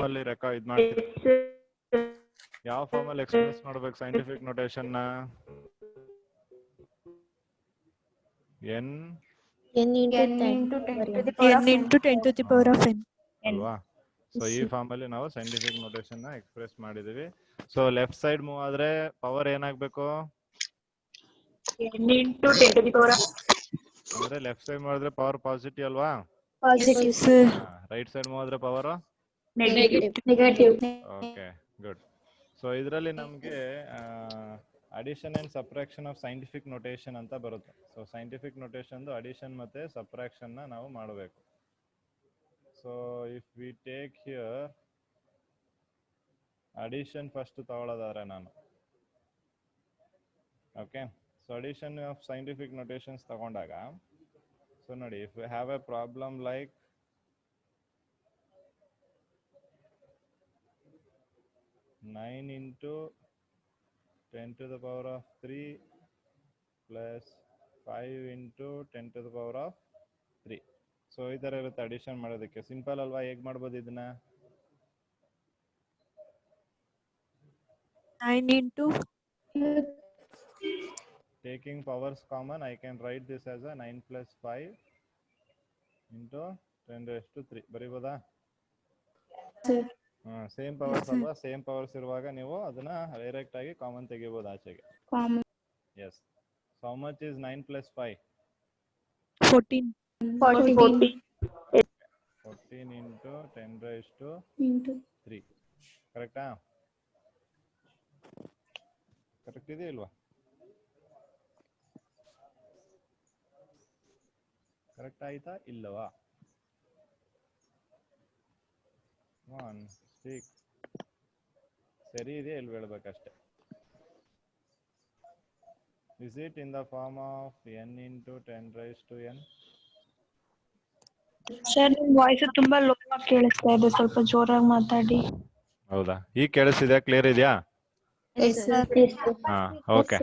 Form ಅಲ್ಲಿ record ಮಾಡ್ತೀರಾ? ಯಾವ ಫಾರ್ಮ್ ಅಲ್ಲಿ ಎಕ್ಸ್ಪ್ರೆಸ್ ಮಾಡ್ಬೇಕು ಸೈಂಟಿಫಿಕ್ ನೋಟೇಷನ್ ನ? N into 10 to the power of n ಅಲ್ವಾ? ಸೊ ಈ ಫಾರ್ಮ್ ಅಲ್ಲಿ ನಾವು ಸೈಂಟಿಫಿಕ್ ನೋಟೇಷನ್ ನ ಎಕ್ಸ್ಪ್ರೆಸ್ ಮಾಡಿದೀವಿ. ಸೊ ಲೆಫ್ಟ್ ಸೈಡ್ ಮೂವ್ ಆದ್ರೆ ಪವರ್ ಏನಾಗ್ಬೇಕು? n into 10 to the power of ಅಂದ್ರೆ ಲೆಫ್ಟ್ ಸೈಡ್ ಮಾಡಿದ್ರೆ ಪವರ್ ಪಾಸಿಟಿವ್ ಅಲ್ವಾ? positive sir right side move ಆದ್ರೆ power negative. Okay good. So ಇದರಲ್ಲಿ ನಮಗೆ addition and subtraction of scientific notation ಅಂತ ಬರುತ್ತೆ. ಸೊ ಸೈಂಟಿಫಿಕ್ ನೋಟೇಷನ್ ಅಡಿಷನ್ ಮತ್ತೆ ಸಬ್ಟ್ರಾಕ್ಷನ್ ನ ನಾವು ಮಾಡಬೇಕು. So if we take here addition first ತಗೊಳ್ಳೋದಾದ್ರೆ ನಾನು okay. So addition of scientific notations ತಗೊಂಡಾಗ ಸೊ ನೋಡಿ, if we have a problem like 9 into 10 to the power of 3 plus 5 into 10 to the power of 3. So ಈ ತರ ಇರುತ್ತೆ addition ಮಾಡೋದಕ್ಕೆ. Simple ಅಲ್ವಾ? ಹೇಗ್ ಮಾಡ್ಬೋದು ಇದನ್ನ? 9 into taking powers common, I can write this as a 9 plus 5 into 10 raised to 3. ಬರೀಬೋದಾ? Same powers ಅಲ್ವಾ? ಸೇಮ್ ಪವರ್ಸ್ ಇರುವಾಗ ನೀವು ಅದನ್ನ ಡೈರೆಕ್ಟ್ ಆಗಿ ಕಾಮನ್ ತೆಗಿಬಹುದು ಆಚೆಗೆ. Yes. So how much is 9 plus 5? 14 into 10 raised to 3. ಕರೆಕ್ಟಾ? ಕರೆಕ್ಟ್ ಇದೆಯಾ ಇಲ್ವಾ? ಕರೆಕ್ಟ್ ಆಯ್ತಾ ಇಲ್ಲವಾ? 1 6 ಸರಿ ಇದೆ ಇಲ್ಲಿ ಹೇಳ್ಬೇಕಷ್ಟೆ. Is it in the form of n into 10 raised to n? Sir ನಿಮ್ಮ ವಾಯ್ಸ್ ತುಂಬಾ ಲೋ ಆಗಿ ಕೇಳಿಸ್ತಾ ಇದೆ, ಸ್ವಲ್ಪ ಜೋರಾಗಿ ಮಾತಾಡಿ. ಹೌದಾ? ಈಗ ಕೇಳಿಸ್ತಿದ್ಯಾ? ಕ್ಲಿಯರ್ ಇದೆಯಾ? ಹಾ ಓಕೆ.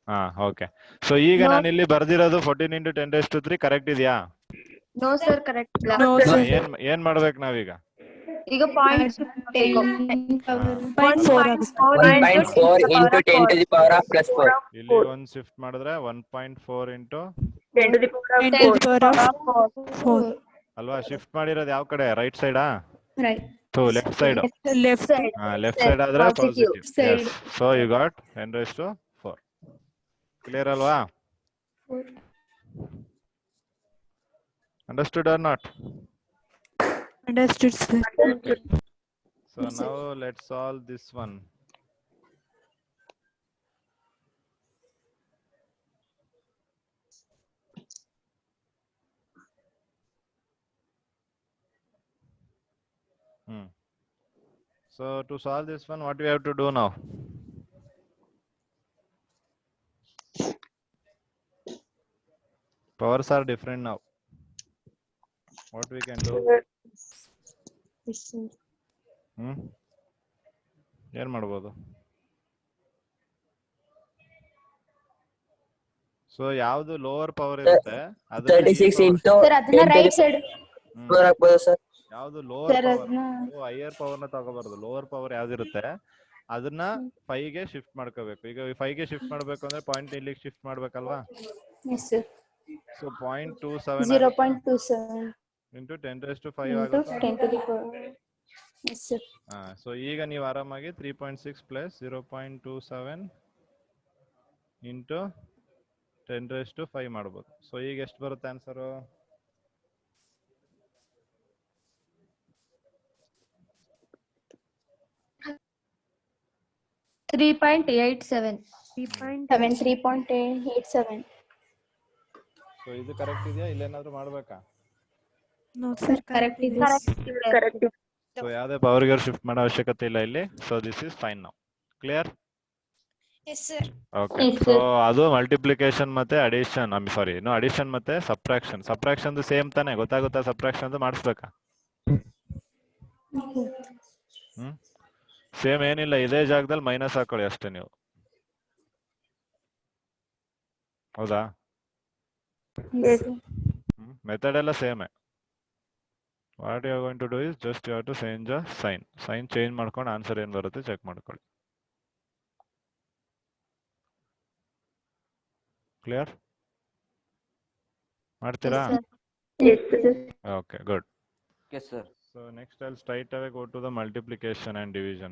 ಹಾ ಓಕೆ. ಸೊ ಈಗ ನಾನು ಇಲ್ಲಿ ಬರ್ದಿರೋದು 14 into 10 raised to 3 ಕರೆಕ್ಟ್ ಇದೆಯಾ? ನೋ ಸರ್ ಕರೆಕ್ಟ್ ಇಲ್ಲ. no sir ಏನ್ ಮಾಡ್ಬೇಕು ನಾವೀಗ? ಈಗ ಪಾಯಿಂಟ್ 0.4 ಆಗುತ್ತೆ. 1.4 into 10 to the power of plus 4. ಇಲ್ಲಿ ಒಂದು ಶಿಫ್ಟ್ ಮಾಡಿದ್ರೆ 1.4 into 10 to the power 10 to the power of 4 ಅಲ್ವಾ? ಶಿಫ್ಟ್ ಮಾಡಿರೋದು ಯಾವ ಕಡೆ? ರೈಟ್ ಸೈಡಾ? Right so left side. left left side ಆದ್ರೆ Positive positive. side. So you got 10 raised to 4. Clear ಅಲ್ವಾ? Understood or not? understood sir Okay. So now let's solve this one. So to solve this one, what we have to do now? Powers are different now. What we can do? ಏನ್ ಮಾಡ್ಬೋದು? So ಯಾವ್ದು lower power ಇರುತ್ತೆ 36 into sir ಅದನ್ನ right side ಹಾಕ್ಬೋದು sir. ಯಾವ್ದು lower sir power, ಅದನ್ನ higher power ನ ತಗೋಬಾರ್ದು. Lower power ಯಾವ್ದಿರುತ್ತೆ ಅದನ್ನ 5 ಗೆ ಶಿಫ್ಟ್ ಮಾಡ್ಕೋಬೇಕು. ಈಗ 5 ಗೆ ಶಿಫ್ಟ್ ಮಾಡ್ಬೇಕು ಅಂದ್ರೆ ಪಾಯಿಂಟ್ ಇಲ್ಲಿಗೆ ಶಿಫ್ಟ್ ಮಾಡ್ಬೇಕಲ್ವಾ? Yes sir so 0.27 0.27 into 10 raised to 5 into ಆಗುತ್ತೆ. 10 to the power. S sir. So ಈಗ ನೀವು ಆರಾಮಾಗಿ 3.6 plus 0.27 into 10 raised to 5 ಮಾಡ್ಬೋದು. ಸೊ ಈಗ ಎಷ್ಟು ಬರುತ್ತೆ ಆನ್ಸರು? 3.87 ಸೊ ಇದು ಕರೆಕ್ಟ್ ಇದೆಯಾ? ಇಲ್ಲೇನಾದ್ರೂ ಮಾಡ್ಬೇಕಾ? no sir ಕರೆಕ್ಟ್ ಇದೆ. correct. ಸೊ ಯಾವುದೇ ಪವರ್ ಗೆ ಶಿಫ್ಟ್ ಮಾಡೋ ಅವಶ್ಯಕತೆ ಇಲ್ಲ ಇಲ್ಲಿ. So this is fine now. Clear? yes sir okay. So ಅದು ಮಲ್ಟಿಪ್ಲಿಕೇಶನ್ ಮತ್ತೆ ಅಡಿಷನ್, ಸಾರಿ ಇನ್ನು ಅಡಿಷನ್ ಮತ್ತೆ ಸಬ್ಟ್ರಾಕ್ಷನ್. ಸಬ್ಟ್ರಾಕ್ಷನ್ ಸೇಮ್ ತಾನೆ? ಗೊತ್ತಾಗುತ್ತಾ? ಸಬ್ಟ್ರಾಕ್ಷನ್ ಮಾಡಿಸ್ಬೇಕಾ? ಸೇಮ್ ಏನಿಲ್ಲ, ಇದೇ ಜಾಗದಲ್ಲಿ ಮೈನಸ್ ಹಾಕೊಳ್ಳಿ ಅಷ್ಟೇ ನೀವು. ಹೌದಾ? ಮೆಥಡ್ ಎಲ್ಲ ಸೇಮೇ. What you are going to do is just you have to change the sign change ಮಾಡ್ಕೊಂಡು ಆನ್ಸರ್ ಏನು ಬರುತ್ತೆ ಚೆಕ್ ಮಾಡ್ಕೊಳ್ಳಿ. ಕ್ಲಿಯರ್ ಮಾಡ್ತೀರಾ? Yes, sir. Okay, good. Yes, sir. So next I'll straight away go to the multiplication and division.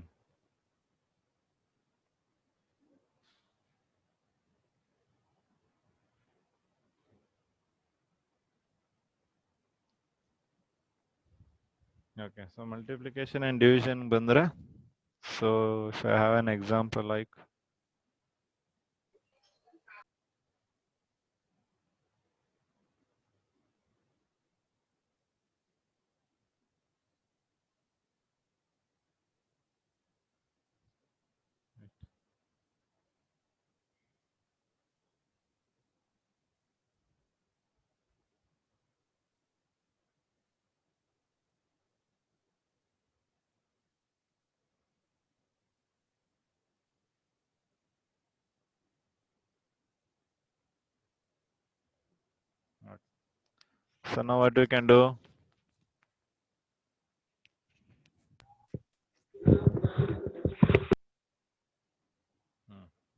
Okay, so multiplication and division bandra. So if I have an example like so now what we can do?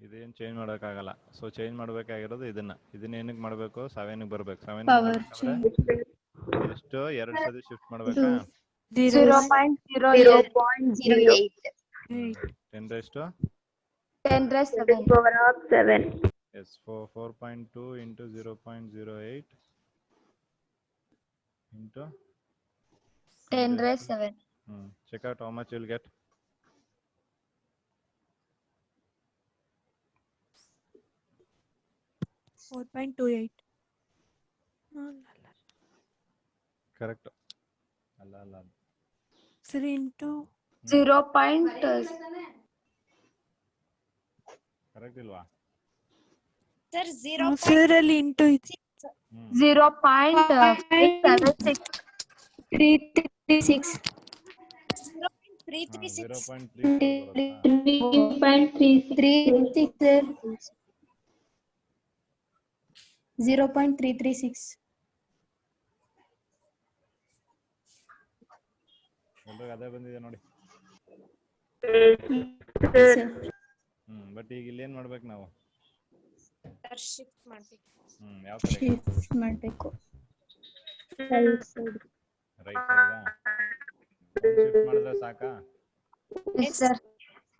ಇದೇನು change ಮಾಡೋಕ್ಕಾಗಲ್ಲ. So change ಮಾಡಬೇಕಾಗಿರೋದು ಇದನ್ನ ಏನಕ್ಕೆ ಮಾಡಬೇಕು? 7ಗೆ ಬರಬೇಕು. 7 Power change. ಎಷ್ಟು 2 ಸತಿ shift ಮಾಡಬೇಕಾ? 0.08. 10 raised to 10 raised to 7. Power of 7. yes 4.2 into 0.08 into 10 raised 7. Check out how much you'll get. $4.28. Correct. ಅಲ್ಲ 3 into 0. ಕರೆಕ್ಟ್ ಇಲ್ವಾ? sir 0. Sir ಅಲ್ಲಿ into ಇದೆ. 0.336. 336. 0.336. ಎಲ್ರಿಗೂ ಅದೇ ಬಂದಿದೆ ನೋಡಿ. ಬಟ್ ಈಗ ಇಲ್ಲಿ ಏನ್ ಮಾಡ್ಬೇಕು ನಾವು? ಶಿಫ್ಟ್ ಮಾಡ್ಬೇಕು. ಯಾವ ಕಡೆ? ಶಿಫ್ಟ್ ಮಾಡಬೇಕು. ರೈಟ್ ಸೈಡ್ ಶಿಫ್ಟ್ ಮಾಡಿದ್ರೆ ಸಾಕಾ? Yes, sir.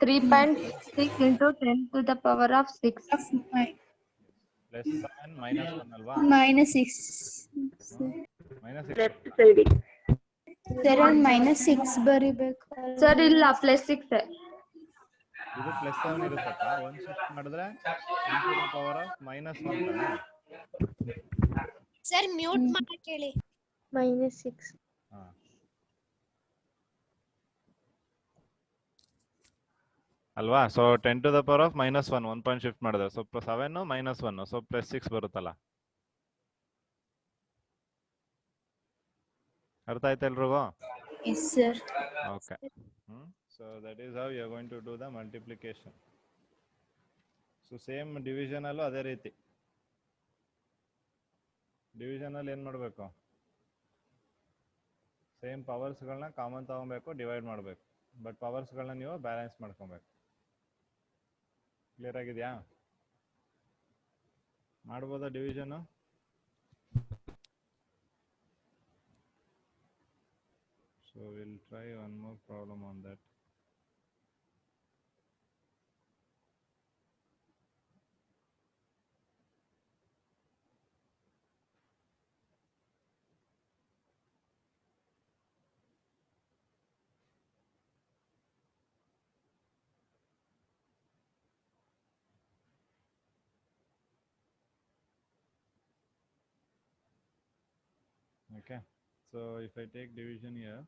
3.6 into 10 to the power of 6. Plus 7 minus 1 ಅಲ್ವಾ? -6. Minus Left side. Sir, -6 ಬರಿಬೇಕು. Sir, ಇಲ್ಲ +6. ಇದು ಪ್ಲಸ್ 7 ಇರುತ್ತಪ್ಪ. 1 ಶಿಫ್ಟ್ ಮಾಡಿದ್ರೆ 10 to the power of -1 ತಾನೆ? ಸರ್ ಮ್ಯೂಟ್ ಮಾಡಕ್ಕೆ ಹೇಳಿ. -6. ಹಾ ಅಲ್ವಾ? So 10 to the power of -1 1 point shift ಮಾಡಿದ್ರೆ ಸೊ 7 -1 ಸೊ +6 ಬರುತ್ತಲ್ಲ. ಅರ್ಥ ಆಯ್ತಾ ಎಲ್ರಿಗೂ? Yes, sir. Okay. So that is how you are going to do the multiplication. So same division ಅಲ್ಲೂ ಅದೇ ರೀತಿ. ಡಿವಿಷನ್ ಅಲ್ಲಿ ಏನ್ ಮಾಡಬೇಕು? ಸೇಮ್ ಪವರ್ಸ್ಗಳನ್ನ ಕಾಮನ್ ತಗೊಬೇಕು, ಡಿವೈಡ್ ಮಾಡಬೇಕು. ಬಟ್ ಪವರ್ಸ್ಗಳನ್ನ ನೀವು ಬ್ಯಾಲೆನ್ಸ್ ಮಾಡ್ಕೊಬೇಕು. ಕ್ಲಿಯರ್ ಆಗಿದೆಯಾ? ಮಾಡ್ಬೋದಾ division? So we'll try one more problem on that. Okay, so if I take division here,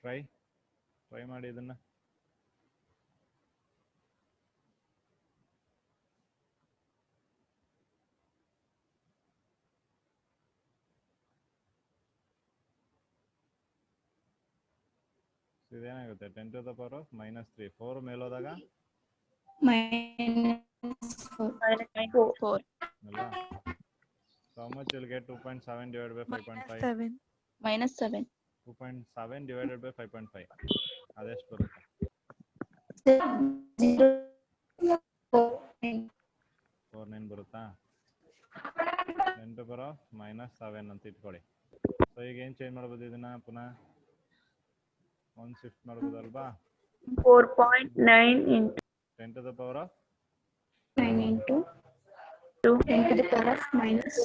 try ಮಾಡಿ ಇದನ್ನ. ಇದೇನಾಗುತ್ತೆ 10 to the power of -3 4 ಮೇಲೋದಾಗ -4 ಅಲ್ವಾ? So how much you'll get? 2.7 divided by 5.5. -7 2.7 divided by 5.5 ಅದೆಷ್ಟು ಬರುತ್ತೆ? 49 ಬರುತ್ತಾ? 10 to the power of -7 ಅಂತ ಇಟ್ಕೊಳ್ಳಿ. So ಈಗ ಏನು ಚೇಂಜ್ ಮಾಡ್ಬೋದು ಇದನ್ನ ಪುನಃ ಒಂದು shift ಮಾಡ್ಬೋದಲ್ವಾ? 4.9 into 10 to the power of 9 into 2 into the power of minus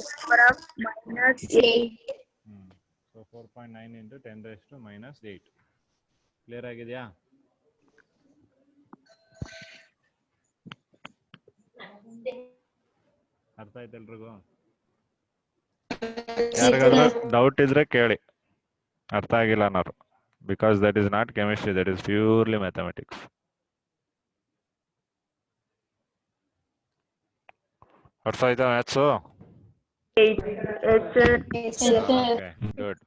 8. So 4.9 into 10 raised to -8. Clear ಆಗಿದೆಯಾ? ಅರ್ಥ ಆಯ್ತು ಎಲ್ರಿಗೂ? ಯಾರಿಗಾದ್ರೂ ಡೌಟ್ ಇದ್ರೆ ಕೇಳಿ, ಅರ್ಥ ಆಗಿಲ್ಲ ಅನ್ನೋರು. Because that is not chemistry, that is purely mathematics. ಅರ್ಥ ಆಯ್ತಾ maths? Okay, good.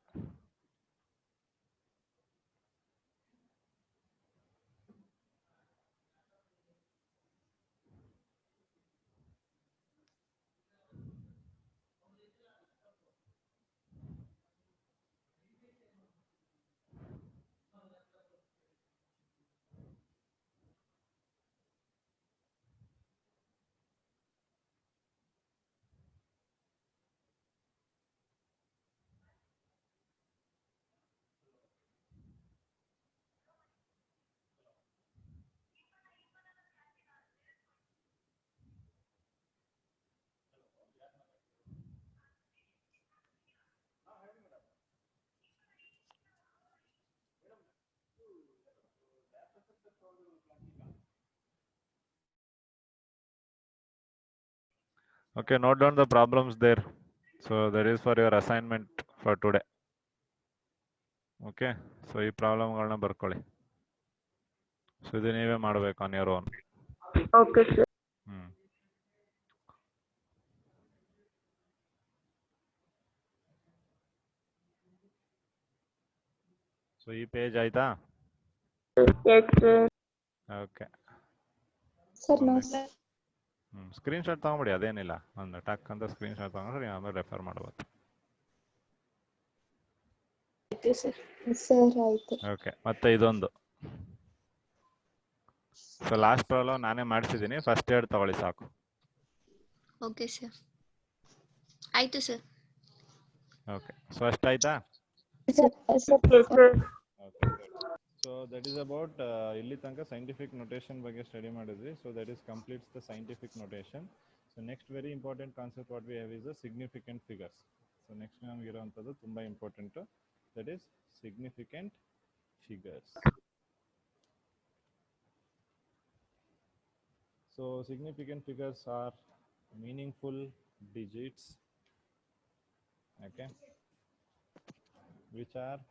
Okay, note down the problems there. So that is for your assignment for today. Okay, so ಈ ಪ್ರಾಬ್ಲಮ್ಗಳನ್ನ ಬರ್ಕೊಳ್ಳಿ. ಸೊ ಇದು ನೀವೇ ಮಾಡಬೇಕು on your own. Okay, sir. So ಈ page ಆಯ್ತಾ? Yes, sir. Okay. Sir, no, sir. Screenshot ತಗೊಂಬಿಡಿ, ಅದೇನಿಲ್ಲ. ಒಂದು ಟಕ್ ಅಂತ ಸ್ಕ್ರೀನ್ ಶಾಟ್ ತಗೊಂಡ್ರೆ ನೀವು ಆಮೇಲೆ ರೆಫರ್ ಮಾಡ್ಬೋದು. ಓಕೆ, ಮತ್ತೆ ಇದೊಂದು. ಸೊ ಲಾಸ್ಟ್ ಪ್ರಾಬ್ಲಮ್ ನಾನೇ ಮಾಡಿಸಿದ್ದೀನಿ, ಫಸ್ಟ್ ಏಡ್ ತಗೊಳ್ಳಿ ಸಾಕು. ಓಕೆ ಸರ್, ಆಯ್ತು ಸರ್. ಓಕೆ, ಸೊ ಅಷ್ಟಾಯ್ತಾ? sir. So that is about ಇಲ್ಲಿ ತನಕ ಸೈಂಟಿಫಿಕ್ ನೊಟೇಷನ್ ಬಗ್ಗೆ ಸ್ಟಡಿ ಮಾಡಿದ್ವಿ. So that is completes the scientific notation. So next very important concept what we have is the significant figures. So next ನಮಗಿರುವಂಥದ್ದು ತುಂಬ important, that is significant figures. So significant figures are meaningful digits, okay, which are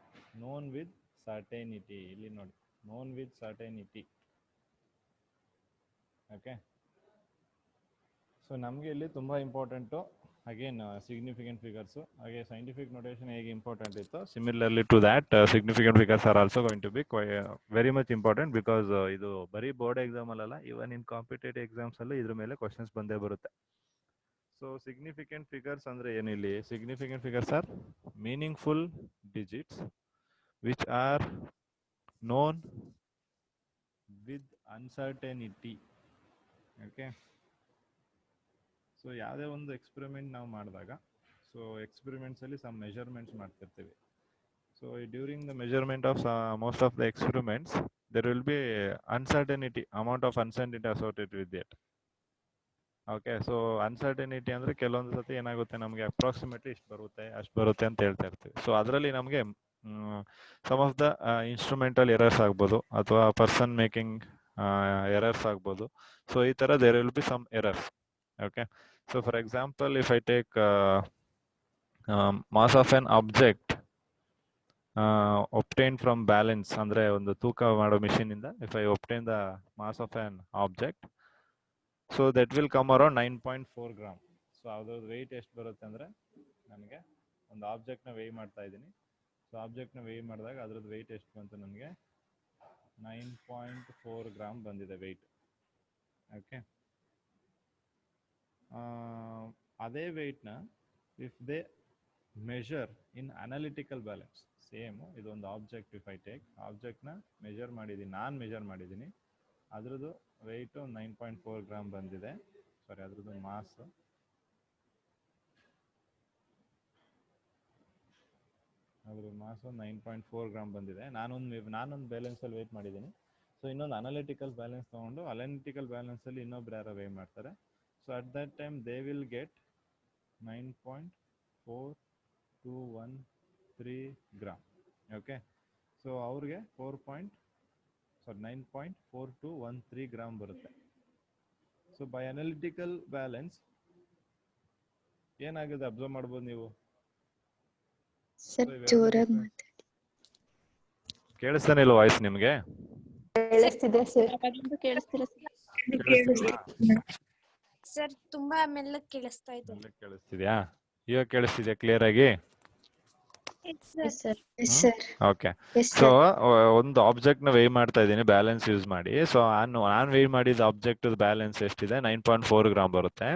known with certainty. Illi nodi, known with certainty. Okay, so ನಮಗೆ ಇಲ್ಲಿ ತುಂಬ important again significant figures. ಹಾಗೆ scientific notation ಹೇಗೆ important ಇತ್ತು, similarly to that significant figures are also going to be very much important. Because ಇದು ಬರೀ board exam ಅಲ್ಲ, ಇವನ್ ಇನ್ competitive exams ಅಲ್ಲೂ ಇದ್ರ ಮೇಲೆ ಕ್ವಶನ್ಸ್ ಬಂದೇ ಬರುತ್ತೆ. ಸೊ ಸಿಗ್ನಿಫಿಕೆಂಟ್ ಫಿಗರ್ಸ್ ಅಂದ್ರೆ ಏನಿಲ್ಲಿ? Significant figures are meaningful digits which are known with uncertainty. Okay, so ಯಾವುದೇ ಒಂದು ಎಕ್ಸ್ಪೆರಿಮೆಂಟ್ ನಾವು ಮಾಡಿದಾಗ, ಸೊ ಎಕ್ಸ್ಪೆರಿಮೆಂಟ್ಸಲ್ಲಿ ಸಮ್ ಮೆಜರ್ಮೆಂಟ್ಸ್ ಮಾಡ್ತಿರ್ತೀವಿ. So during the measurement of most of the experiments there will be uncertainty, amount of uncertainty associated with it. Okay, so uncertainty ಅಂದರೆ ಕೆಲವೊಂದು ಸತಿ ಏನಾಗುತ್ತೆ, ನಮಗೆ ಅಪ್ರಾಕ್ಸಿಮೇಟ್ಲಿ ಇಷ್ಟು ಬರುತ್ತೆ ಅಷ್ಟು ಬರುತ್ತೆ ಅಂತ ಹೇಳ್ತಾ ಇರ್ತೀವಿ. ಸೊ ಅದರಲ್ಲಿ ನಮಗೆ some of the instrumental errors ಆಗ್ಬೋದು, ಅಥವಾ ಪರ್ಸನ್ ಮೇಕಿಂಗ್ ಎರರ್ಸ್ ಆಗ್ಬೋದು. ಸೊ ಈ ಥರ there will be some errors. Okay, so for example if I take mass of an object obtained from balance, ಅಂದ್ರೆ ಒಂದು ತೂಕ ಮಾಡೋ ಮಿಷಿನ್ ಇಂದ if I obtain the mass of an object, so that will come around 9.4 grams. So ಅದ್ರದ್ದು weight ಎಷ್ಟು ಬರುತ್ತೆ ಅಂದರೆ, ನನಗೆ ಒಂದು ಆಬ್ಜೆಕ್ಟ್ನ ವೇಯ್ ಮಾಡ್ತಾ ಇದ್ದೀನಿ. ಸೊ ಆಬ್ಜೆಕ್ಟ್ನ ವೇಯ್ ಮಾಡಿದಾಗ ಅದ್ರದ್ದು ವೆಯ್ಟ್ ಎಷ್ಟು ಬಂತು ನನಗೆ? 9.4 ಗ್ರಾಮ್ ಬಂದಿದೆ ವೆಯ್ಟ್. ಓಕೆ, ಅದೇ ವೆಯ್ಟ್ನ if they measure in analytical balance, same ಇದೊಂದು ಆಬ್ಜೆಕ್ಟ್, ಇಫ್ ಐ ಟೇಕ್ ಆಬ್ಜೆಕ್ಟ್ನ ಮೆಷರ್ ಮಾಡಿದ್ದೀನಿ, ನಾನು ಮೆಷರ್ ಮಾಡಿದ್ದೀನಿ, ಅದ್ರದ್ದು ವೆಯ್ಟು 9.4 ಗ್ರಾಮ್ ಬಂದಿದೆ. ಸಾರಿ, ಅದ್ರದ್ದು ಮಾಸ್ ಅದ್ರ ಮಾಸು 9.4 ಗ್ರಾಮ್ ಬಂದಿದೆ. ನಾನೊಂದು ಬ್ಯಾಲೆನ್ಸಲ್ಲಿ ವೆಯ್ಟ್ ಮಾಡಿದ್ದೀನಿ. ಸೊ ಇನ್ನೊಂದು ಅನಾಲಿಟಿಕಲ್ ಬ್ಯಾಲೆನ್ಸ್ ತೊಗೊಂಡು ಅನಾಲಿಟಿಕಲ್ ಬ್ಯಾಲೆನ್ಸಲ್ಲಿ ಇನ್ನೊಬ್ರು ಯಾರೋ ವೇ ಮಾಡ್ತಾರೆ. So at that time they will get 9.4213 gram. Okay, so ಅವ್ರಿಗೆ 9.4213 ಗ್ರಾಮ್ ಬರುತ್ತೆ. ಸೊ ಬೈ ಅನಾಲಿಟಿಕಲ್ ಬ್ಯಾಲೆನ್ಸ್ ಏನಾಗಿದೆ ಅಬ್ಸರ್ವ್ ಮಾಡ್ಬೋದು ನೀವು. ಸರ್ ಜೋರಾಗಿ ಮಾತಾಡಿ. ಕೇಳಿಸ್ತಾನೆ ಇಲ್ಲ ವಾಯ್ಸ್ ನಿಮ್ಗೆ? ಕೇಳಿಸ್ತಿದೆ ಸರ್. ಸರ್ ತುಂಬಾ ಮೆಲ್ಲಗೆ ಕೇಳಿಸ್ತಾ ಇದೆ. ಕೇಳಿಸ್ತಿದ್ಯಾ? ಇವಾಗ ಕೇಳಿಸ್ತಿದ್ಯಾ ಕ್ಲಿಯರ್ ಆಗಿ? ಓಕೆ, ಸೊ ಒಂದು ಆಬ್ಜೆಕ್ಟ್ ನ ವೇ ಮಾಡ್ತಾ ಇದ್ದೀನಿ ಬ್ಯಾಲೆನ್ಸ್ ಯೂಸ್ ಮಾಡಿ. ಸೊ ನಾನು ವೇ ಮಾಡಿದ ಆಬ್ಜೆಕ್ಟ್ ಬ್ಯಾಲೆನ್ಸ್ ಎಷ್ಟಿದೆ? 9.4 ಗ್ರಾಮ್ ಬರುತ್ತೆ.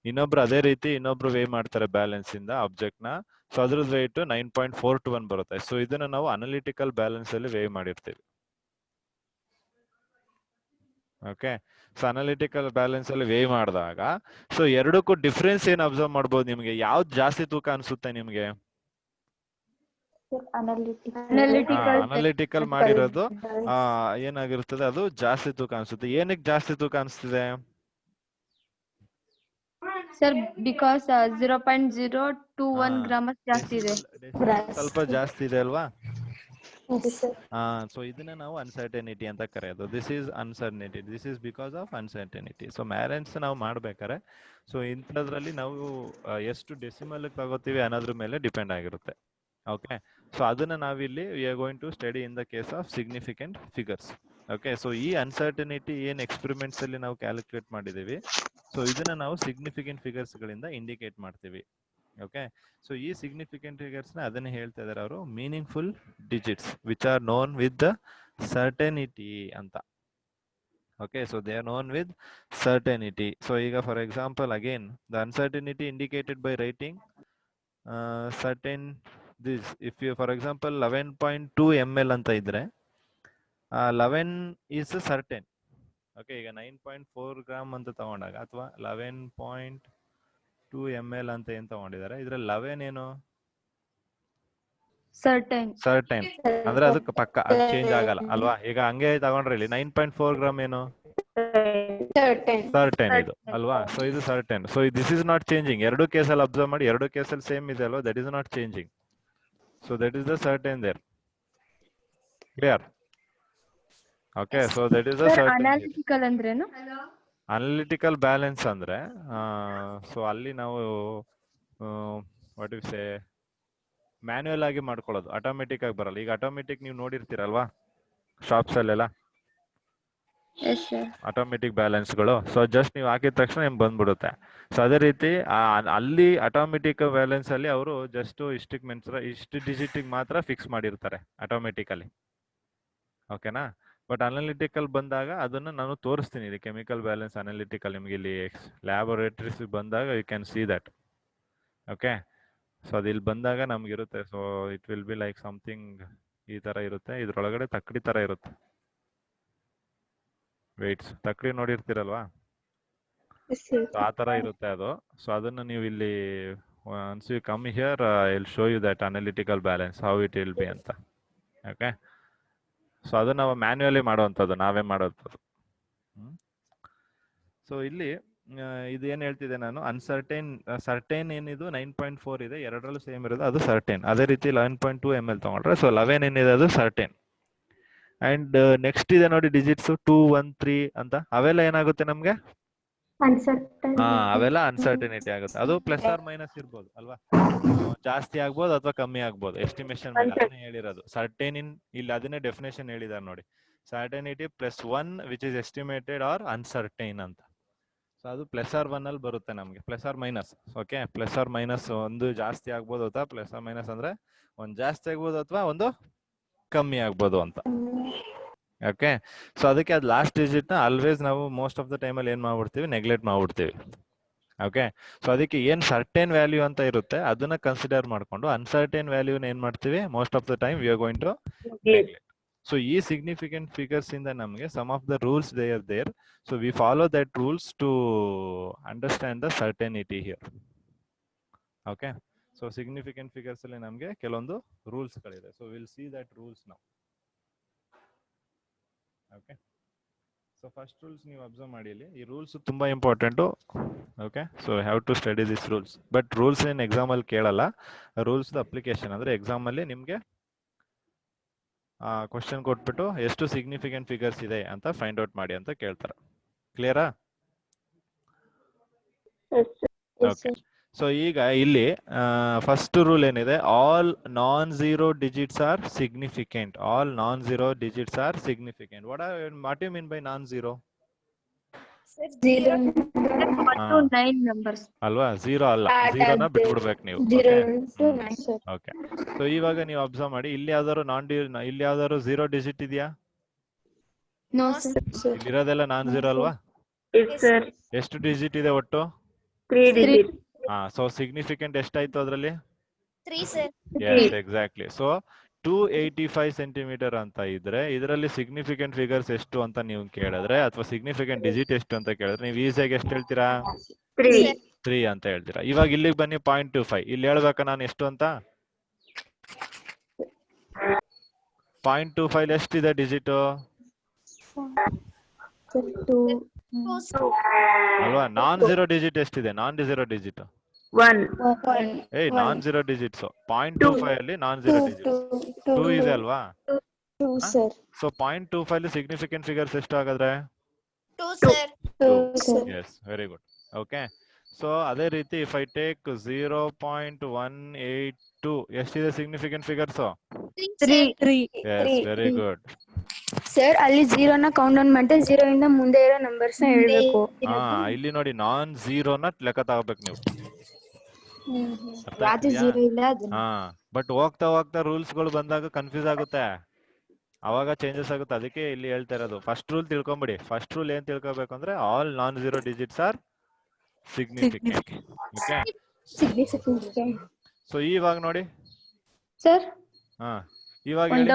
ಇನ್ನೊಬ್ರು ಅದೇ ರೀತಿ ಇನ್ನೊಬ್ರು ವೇ ಮಾಡ್ತಾರೆ ಬ್ಯಾಲೆನ್ಸ್ ಇಂದ ಆಬ್ಜೆಕ್ಟ್ ನ. ಸೊ ಅದ್ರದ್ದು ವೆಯ್ಟ್ 9.421 ಬರುತ್ತೆ. ಸೊ ಇದನ್ನ ನಾವು ಅನಾಲಿಟಿಕಲ್ ಬ್ಯಾಲೆನ್ಸ್ ಅಲ್ಲಿ ವೇ ಮಾಡಿರ್ತೀವಿ. ಓಕೆ, ಸೊ ಅನಾಲಿಟಿಕಲ್ ಬ್ಯಾಲೆನ್ಸ್ ಅಲ್ಲಿ ವೇ ಮಾಡಿದಾಗ ಸೊ ಎರಡಕ್ಕೂ ಡಿಫ್ರೆನ್ಸ್ ಏನ್ ಅಬ್ಸರ್ವ್ ಮಾಡ್ಬೋದು ನಿಮ್ಗೆ? ಯಾವ್ದು ಜಾಸ್ತಿ ತೂಕ ಅನ್ಸುತ್ತೆ ನಿಮ್ಗೆ? ಅನಾಲಿಟಿಕಲ್ ಮಾಡಿರೋದು ಏನಾಗಿರ್ತದೆ, ಅದು ಜಾಸ್ತಿ ತೂಕ ಅನ್ಸುತ್ತೆ. ಏನಕ್ಕೆ ಜಾಸ್ತಿ ತೂಕ ಅನ್ಸ್ತಿದೆ ಸರ್? ಬಿಕಾಸ್ 0.021 ಗ್ರಾಮ್ ಜಾಸ್ತಿ ಇದೆ. ಸ್ವಲ್ಪ ಜಾಸ್ತಿ ಇದೆ ಅಲ್ವಾ? ಸೊ ಇದನ್ನ ನಾವು ಅನ್ಸರ್ಟನಿಟಿ ಅಂತ ಕರೆಯೋದು. This is uncertainty, this is because of uncertainty. So ಮ್ಯಾರೆನ್ಸ್ ನಾವು ಮಾಡ್ಬೇಕಾರೆ ಸೊ ಇಂಥದ್ರಲ್ಲಿ ನಾವು ಎಷ್ಟು ಡೆಸಿಮಲ್ ತಗೋತೀವಿ ಅನ್ನೋದ್ರ ಮೇಲೆ ಡಿಪೆಂಡ್ ಆಗಿರುತ್ತೆ. ಓಕೆ, ಸೊ ಅದನ್ನ ನಾವಿಲ್ಲಿ we are going to study in the case of significant figures. Okay, so ಈ ಅನ್ಸರ್ಟನಿಟಿ ಏನ್ ಎಕ್ಸ್ಪೆರಿಮೆಂಟ್ಸ್ ಅಲ್ಲಿ ನಾವು ಕ್ಯಾಲ್ಕುಲೇಟ್ ಮಾಡಿದೀವಿ, ಸೊ ಇದನ್ನ ನಾವು ಸಿಗ್ನಿಫಿಕೆಂಟ್ ಫಿಗರ್ಸ್ ಗಳಿಂದ ಇಂಡಿಕೇಟ್ ಮಾಡ್ತೀವಿ. ಓಕೆ, ಸೊ ಈ ಸಿಗ್ನಿಫಿಕೆಂಟ್ ಫಿಗರ್ಸ್ ನ ಅದನ್ನ ಹೇಳ್ತಾ ಇದಾರೆ ಅವರು meaningful digits which are known with the certainty ಅಂತ. Okay, so they are known with certainty. So ಈಗ for example again the uncertainty indicated by writing certain this. If you for example 11.2 ml ಅಂತ ಇದ್ರೆ 11 is certain. Okay, ಈಗ 9.4 gram ಅಂತ ತಗೊಂಡಾಗ ಅಥವಾ 11.2 ml ಅಂತ ಏನ್ ತಗೊಂಡಿದ್ದಾರೆ, ಇದ್ರಲ್ಲಿ 11 ಏನು? ಸರ್ಟನ್ ಅಂದ್ರೆ ಅದಕ್ಕೆ ಪಕ್ಕ ಅದು ಚೇಂಜ್ ಆಗಲ್ಲ ಅಲ್ವಾ? ಈಗ ಹಂಗೆ ತಗೊಂಡ್ರೆ ಇಲ್ಲಿ 9.4 ಗ್ರಾಮ್ ಏನು? ಸರ್ಟನ್ ಇದು ಅಲ್ವಾ? ಸೊ ಇದು certain. So this is not changing. ಎರಡು ಕೇಸಲ್ಲಿ ಅಬ್ಸರ್ವ್ ಮಾಡಿ, ಎರಡು ಕೇಸಲ್ಲಿ ಸೇಮ್ ಇದೆ ಅಲ್ವಾ? That is not changing. So that is the certain there. Clear? Okay, so that is the certain. Analytical ಅಂದ್ರೇನು? ಅನಾಲಿಟಿಕಲ್ ಬ್ಯಾಲೆನ್ಸ್ ಅಂದ್ರೆ ಸೊ ಅಲ್ಲಿ ನಾವು ವಾಟ್ ಯು ಸೇ ಮ್ಯಾನ್ಯುಯಲ್ ಆಗಿ ಮಾಡ್ಕೊಳ್ಳೋದು, ಆಟೋಮೆಟಿಕ್ ಆಗಿ ಬರಲ್ಲ. ಈಗ ಆಟೋಮೆಟಿಕ್ ನೀವು ನೋಡಿರ್ತೀರಲ್ವಾ ಶಾಪ್ಸ್ ಅಲ್ಲೆಲ್ಲ ಆಟೋಮೆಟಿಕ್ ಬ್ಯಾಲೆನ್ಸ್ಗಳು. ಸೊ ಜಸ್ಟ್ ನೀವು ಹಾಕಿದ ತಕ್ಷಣ ನಿಮ್ಗೆ ಬಂದ್ಬಿಡುತ್ತೆ. ಸೊ ಅದೇ ರೀತಿ ಅಲ್ಲಿ ಆಟೋಮೆಟಿಕ್ ಬ್ಯಾಲೆನ್ಸ್ ಅಲ್ಲಿ ಅವರು ಜಸ್ಟ್ ಇಷ್ಟು ಡಿಜಿಟ್ ಮಾತ್ರ ಫಿಕ್ಸ್ ಮಾಡಿರ್ತಾರೆ ಆಟೋಮೆಟಿಕಲಿ. ಓಕೆನಾ? ಬಟ್ ಅನಾಲಿಟಿಕಲ್ ಬಂದಾಗ ಅದನ್ನ ನಾನು ತೋರಿಸ್ತೀನಿ. ಇಲ್ಲಿ ಕೆಮಿಕಲ್ ಬ್ಯಾಲೆನ್ಸ್ ಅನಾಲಿಟಿಕಲ್ ನಿಮ್ಗೆ ಇಲ್ಲಿ ಲ್ಯಾಬೊರೇಟರೀಸ್ ಬಂದಾಗ you can see that. Okay, so ಅದು ಇಲ್ಲಿ ಬಂದಾಗ ನಮ್ಗೆ ಇರುತ್ತೆ. So it will be like something ಈ ತರ ಇರುತ್ತೆ. ಇದ್ರೊಳಗಡೆ ತಕ್ಕಡಿ ತರ ಇರುತ್ತೆ ವೆಯ್ಟ್ಸ್. ತಕ್ಕಡಿ ನೋಡಿರ್ತೀರಲ್ವಾ? ಆ ತರ ಇರುತ್ತೆ ಅದು. ಸೊ ಅದನ್ನ ನೀವು ಇಲ್ಲಿ once you come here will show you that analytical balance how it will be ಅಂತ. ಓಕೆ, ಸೊ ಅದು ನಾವು ಮ್ಯಾನ್ಯುಯಲಿ ಮಾಡುವಂಥದ್ದು, ನಾವೇ ಮಾಡುವಂಥದ್ದು. ಸೊ ಇಲ್ಲಿ ಇದು ಏನ್ ಹೇಳ್ತಿದೆ ನಾನು, ಸರ್ಟೇನ್ ಏನಿದು 9.4 ಇದೆ, ಎರಡರಲ್ಲೂ ಸೇಮ್ ಇರೋದು ಅದು ಸರ್ಟೇನ್. ಅದೇ ರೀತಿ 11.2 ml ತಗೊಂಡ್ರೆ ಸೊ 11 ಏನಿದೆ ಅದು ಸರ್ಟೇನ್. ಅಂಡ್ ನೆಕ್ಸ್ಟ್ ಇದೆ ನೋಡಿ ಡಿಜಿಟ್ಸ್ 2, 1, 3 ಅಂತ. ಅವೆಲ್ಲ ಏನಾಗುತ್ತೆ ನಮ್ಗೆ? ಅವೆಲ್ಲ ಅನ್ಸರ್ಟನಿಟಿ ಆಗುತ್ತೆ. ಅದು ಪ್ಲಸ್ ಆರ್ ಮೈನಸ್ ಇರ್ಬೋದು ಅಲ್ವಾ? ಜಾಸ್ತಿ ಆಗ್ಬೋದು ಅಥವಾ ಕಮ್ಮಿ ಆಗ್ಬೋದು, ಎಸ್ಟಿಮೇಷನ್ ಮೇಲೆ. ಅದನ್ನೇ ಹೇಳಿರೋದು ಸರ್ಟೇನ್ ಇನ್. ಇಲ್ಲಿ ಅದನ್ನೇ ಡೆಫಿನೇಷನ್ ಹೇಳಿದಾರೆ ನೋಡಿ, certainty +1 which is estimated or uncertain ಅಂತ. ಸೊ ಅದು +1 ಅಲ್ಲಿ ಬರುತ್ತೆ ನಮ್ಗೆ, plus or minus. Okay, plus or minus ಒಂದು ಜಾಸ್ತಿ ಆಗ್ಬೋದು ಅಥವಾ ಪ್ಲಸ್ ಆರ್ ಮೈನಸ್ ಅಂದ್ರೆ ಒಂದು ಜಾಸ್ತಿ ಆಗ್ಬೋದು ಅಥವಾ ಒಂದು ಕಮ್ಮಿ ಆಗ್ಬೋದು ಅಂತ. ಓಕೆ. ಸೊ ಅದಕ್ಕೆ ಅದು ಲಾಸ್ಟ್ ಡಿಜಿಟ್ ನ ಆಲ್ವೇಸ್ ನಾವು ಮೋಸ್ಟ್ ಆಫ್ ದ ಟೈಮಲ್ಲಿ ಏನ್ ಮಾಡ್ಬಿಡ್ತೀವಿ, ನೆಗ್ಲೆಕ್ಟ್ ಮಾಡ್ಬಿಡ್ತೀವಿ. ಓಕೆ. ಸೊ ಅದಕ್ಕೆ ಏನ್ ಸರ್ಟೇನ್ ವ್ಯಾಲ್ಯೂ ಅಂತ ಇರುತ್ತೆ ಅದನ್ನ ಕನ್ಸಿಡರ್ ಮಾಡ್ಕೊಂಡು ಅನ್ಸರ್ಟೇನ್ ವ್ಯಾಲ್ಯೂನ ಏನ್ ಮಾಡ್ತೀವಿ, most of the time we are going to neglect. So ಈ ಸಿಗ್ನಿಫಿಕೆಂಟ್ ಫಿಗರ್ಸ್ ಇಂದ ನಮಗೆ some of the rules they are there. So we follow that rules to understand the certainty here. Okay. So significant figures ಅಲ್ಲಿ ನಮಗೆ ಕೆಲವೊಂದು rules ಗಳಿದೆ. So will see that rules ನಾವು. Okay. So first rules ನೀವು observe ಮಾಡಿ ಇಲ್ಲಿ. ಈ rules ತುಂಬಾ important. Okay. So have to study this rules. But rules ಏನ್ ಎಕ್ಸಾಮ್ ಅಲ್ಲಿ ಕೇಳಲ್ಲ. ರೂಲ್ಸ್ ಅಪ್ಲಿಕೇಶನ್ ಅಂದ್ರೆ ಎಕ್ಸಾಮ್ ಅಲ್ಲಿ ನಿಮ್ಗೆ ಕ್ವಶನ್ ಕೊಟ್ಬಿಟ್ಟು ಎಷ್ಟು ಸಿಗ್ನಿಫಿಕೆಂಟ್ ಫಿಗರ್ಸ್ ಇದೆ ಅಂತ ಫೈಂಡ್ ಔಟ್ ಮಾಡಿ ಅಂತ ಕೇಳ್ತಾರೆ. ಕ್ಲಿಯರಾ? ಓಕೆ. ಸೊ ಈಗ ಇಲ್ಲಿ ಫಸ್ಟ್ ರೂಲ್ ಏನಿದೆ, all non zero digits are significant. All non zero digits are significant. What you mean by non zero? Sir, 0 zero. to 9 numbers. ಅಲ್ವಾ? ಝೀರೋ ಅಲ್ಲ, ಝೀರೋನ ಬಿಟ್ಬಿಡ್ಬೇಕು ನೀವು. ಓಕೆ. ಸೊ ಇವಾಗ ನೀವು ಅಬ್ಸರ್ವ್ ಮಾಡಿ, ಇಲ್ಲಿ ಯಾವ್ದಾದ್ರು ಇಲ್ಲಿ ಯಾವ್ದಾದ್ರು ಝೀರೋ ಡಿಜಿಟ್ ಇದೆಯಾ? No, sir. ಇಲ್ಲಿರೋದೆಲ್ಲ ನಾನ್ ಝೀರೋ ಅಲ್ವಾ? Yes, sir. ಎಷ್ಟು ಡಿಜಿಟ್ ಇದೆ ಒಟ್ಟು? 3 digits. ಸೊ ಸಿಗ್ನಿಫಿಕೆಂಟ್ ಎಷ್ಟಾಯ್ತು ಅದರಲ್ಲಿ? 3, sir. Yes, exactly. So 285 centimetre ಅಂತ ಇದ್ರೆ ಇದರಲ್ಲಿ ಸಿಗ್ನಿಫಿಕೆಂಟ್ ಫಿಗರ್ಸ್ ಎಷ್ಟು ಅಂತ ನೀವು ಕೇಳಿದ್ರೆ, ಅಥವಾ ಸಿಗ್ನಿಫಿಕೆಂಟ್ ಡಿಜಿಟ್ ಎಷ್ಟು ಅಂತ ಕೇಳಿದ್ರೆ ನೀವು ಈಸಿಯಾಗಿ ಎಷ್ಟು ಹೇಳ್ತೀರಾ? 3 ಅಂತ ಹೇಳ್ತೀರಾ. ಇವಾಗ ಇಲ್ಲಿಗೆ ಬನ್ನಿ, 0.25. ಇಲ್ಲಿ ಹೇಳ್ಬೇಕಾ ನಾನು ಎಷ್ಟು ಅಂತ? 0.25 ಎಷ್ಟಿದೆ ಡಿಜಿಟ್ ಅಲ್ವಾ? ನಾನ್ ಝೀರೋ ಡಿಜಿಟ್ ಎಷ್ಟಿದೆ? ನಾನ್ ಝೀರೋ ಡಿಜಿಟ್ ನಾನ್ ಝೀರೋ ಡಿಜಿಟ್ಸ್ 0.25 ಅಲ್ಲಿ ನಾನ್ ಝೀರೋ ಡಿಜಿಟ್ 2 ಇದೆ ಅಲ್ವಾ? ಸೊ 0.25 ಸಿಗ್ನಿಫಿಕೆಂಟ್ ಫಿಗರ್ಸ್ ಎಷ್ಟು ಹಾಗಾದ್ರೆ? 2, sir. Yes, very good. Okay. So ಅದೇ ರೀತಿ ಇಫ್ ಐ ಟೇಕ್ 0.182 ಎಷ್ಟಿದೆ significant figures? 3. Yes, very good. Sir ಅಲ್ಲಿ ಜೀರೋನ ಕೌಂಟ್ ಡೌನ್ ಮಾಡಿದ್ರೆ 0 ಇಂದ ಮುಂದೆ ಇರೋ ನಂಬರ್ಸ್ ನ ಹೇಳ್ಬೇಕು. ಇಲ್ಲಿ ನೋಡಿ, ನಾನ್ ಝೀರೋನ ಲೆಕ್ಕ ತಗೋಬೇಕು ನೀವು. ಬಟ್ ಹೋಗ್ತಾ ಹೋಗ್ತಾ ರೂಲ್ಸ್ ಗಳು ಬಂದಾಗ ಕನ್ಫ್ಯೂಸ್ ಆಗುತ್ತೆ, ಅವಾಗ ಚೇಂಜಸ್ ಆಗುತ್ತೆ. ಅದಕ್ಕೆ ಇಲ್ಲಿ ಹೇಳ್ತಾ ಇರೋದು ಫಸ್ಟ್ ರೂಲ್ ತಿಳ್ಕೊಂಬಿಡಿ. ಫಸ್ಟ್ ರೂಲ್ ಏನ್ ತಿಳ್ಕೊಬೇಕು ಅಂದ್ರೆ all non zero digits are significant. Okay. So ಇವಾಗ ನೋಡಿ ಸರ್, ಇವಾಗ ಹೇಳಿ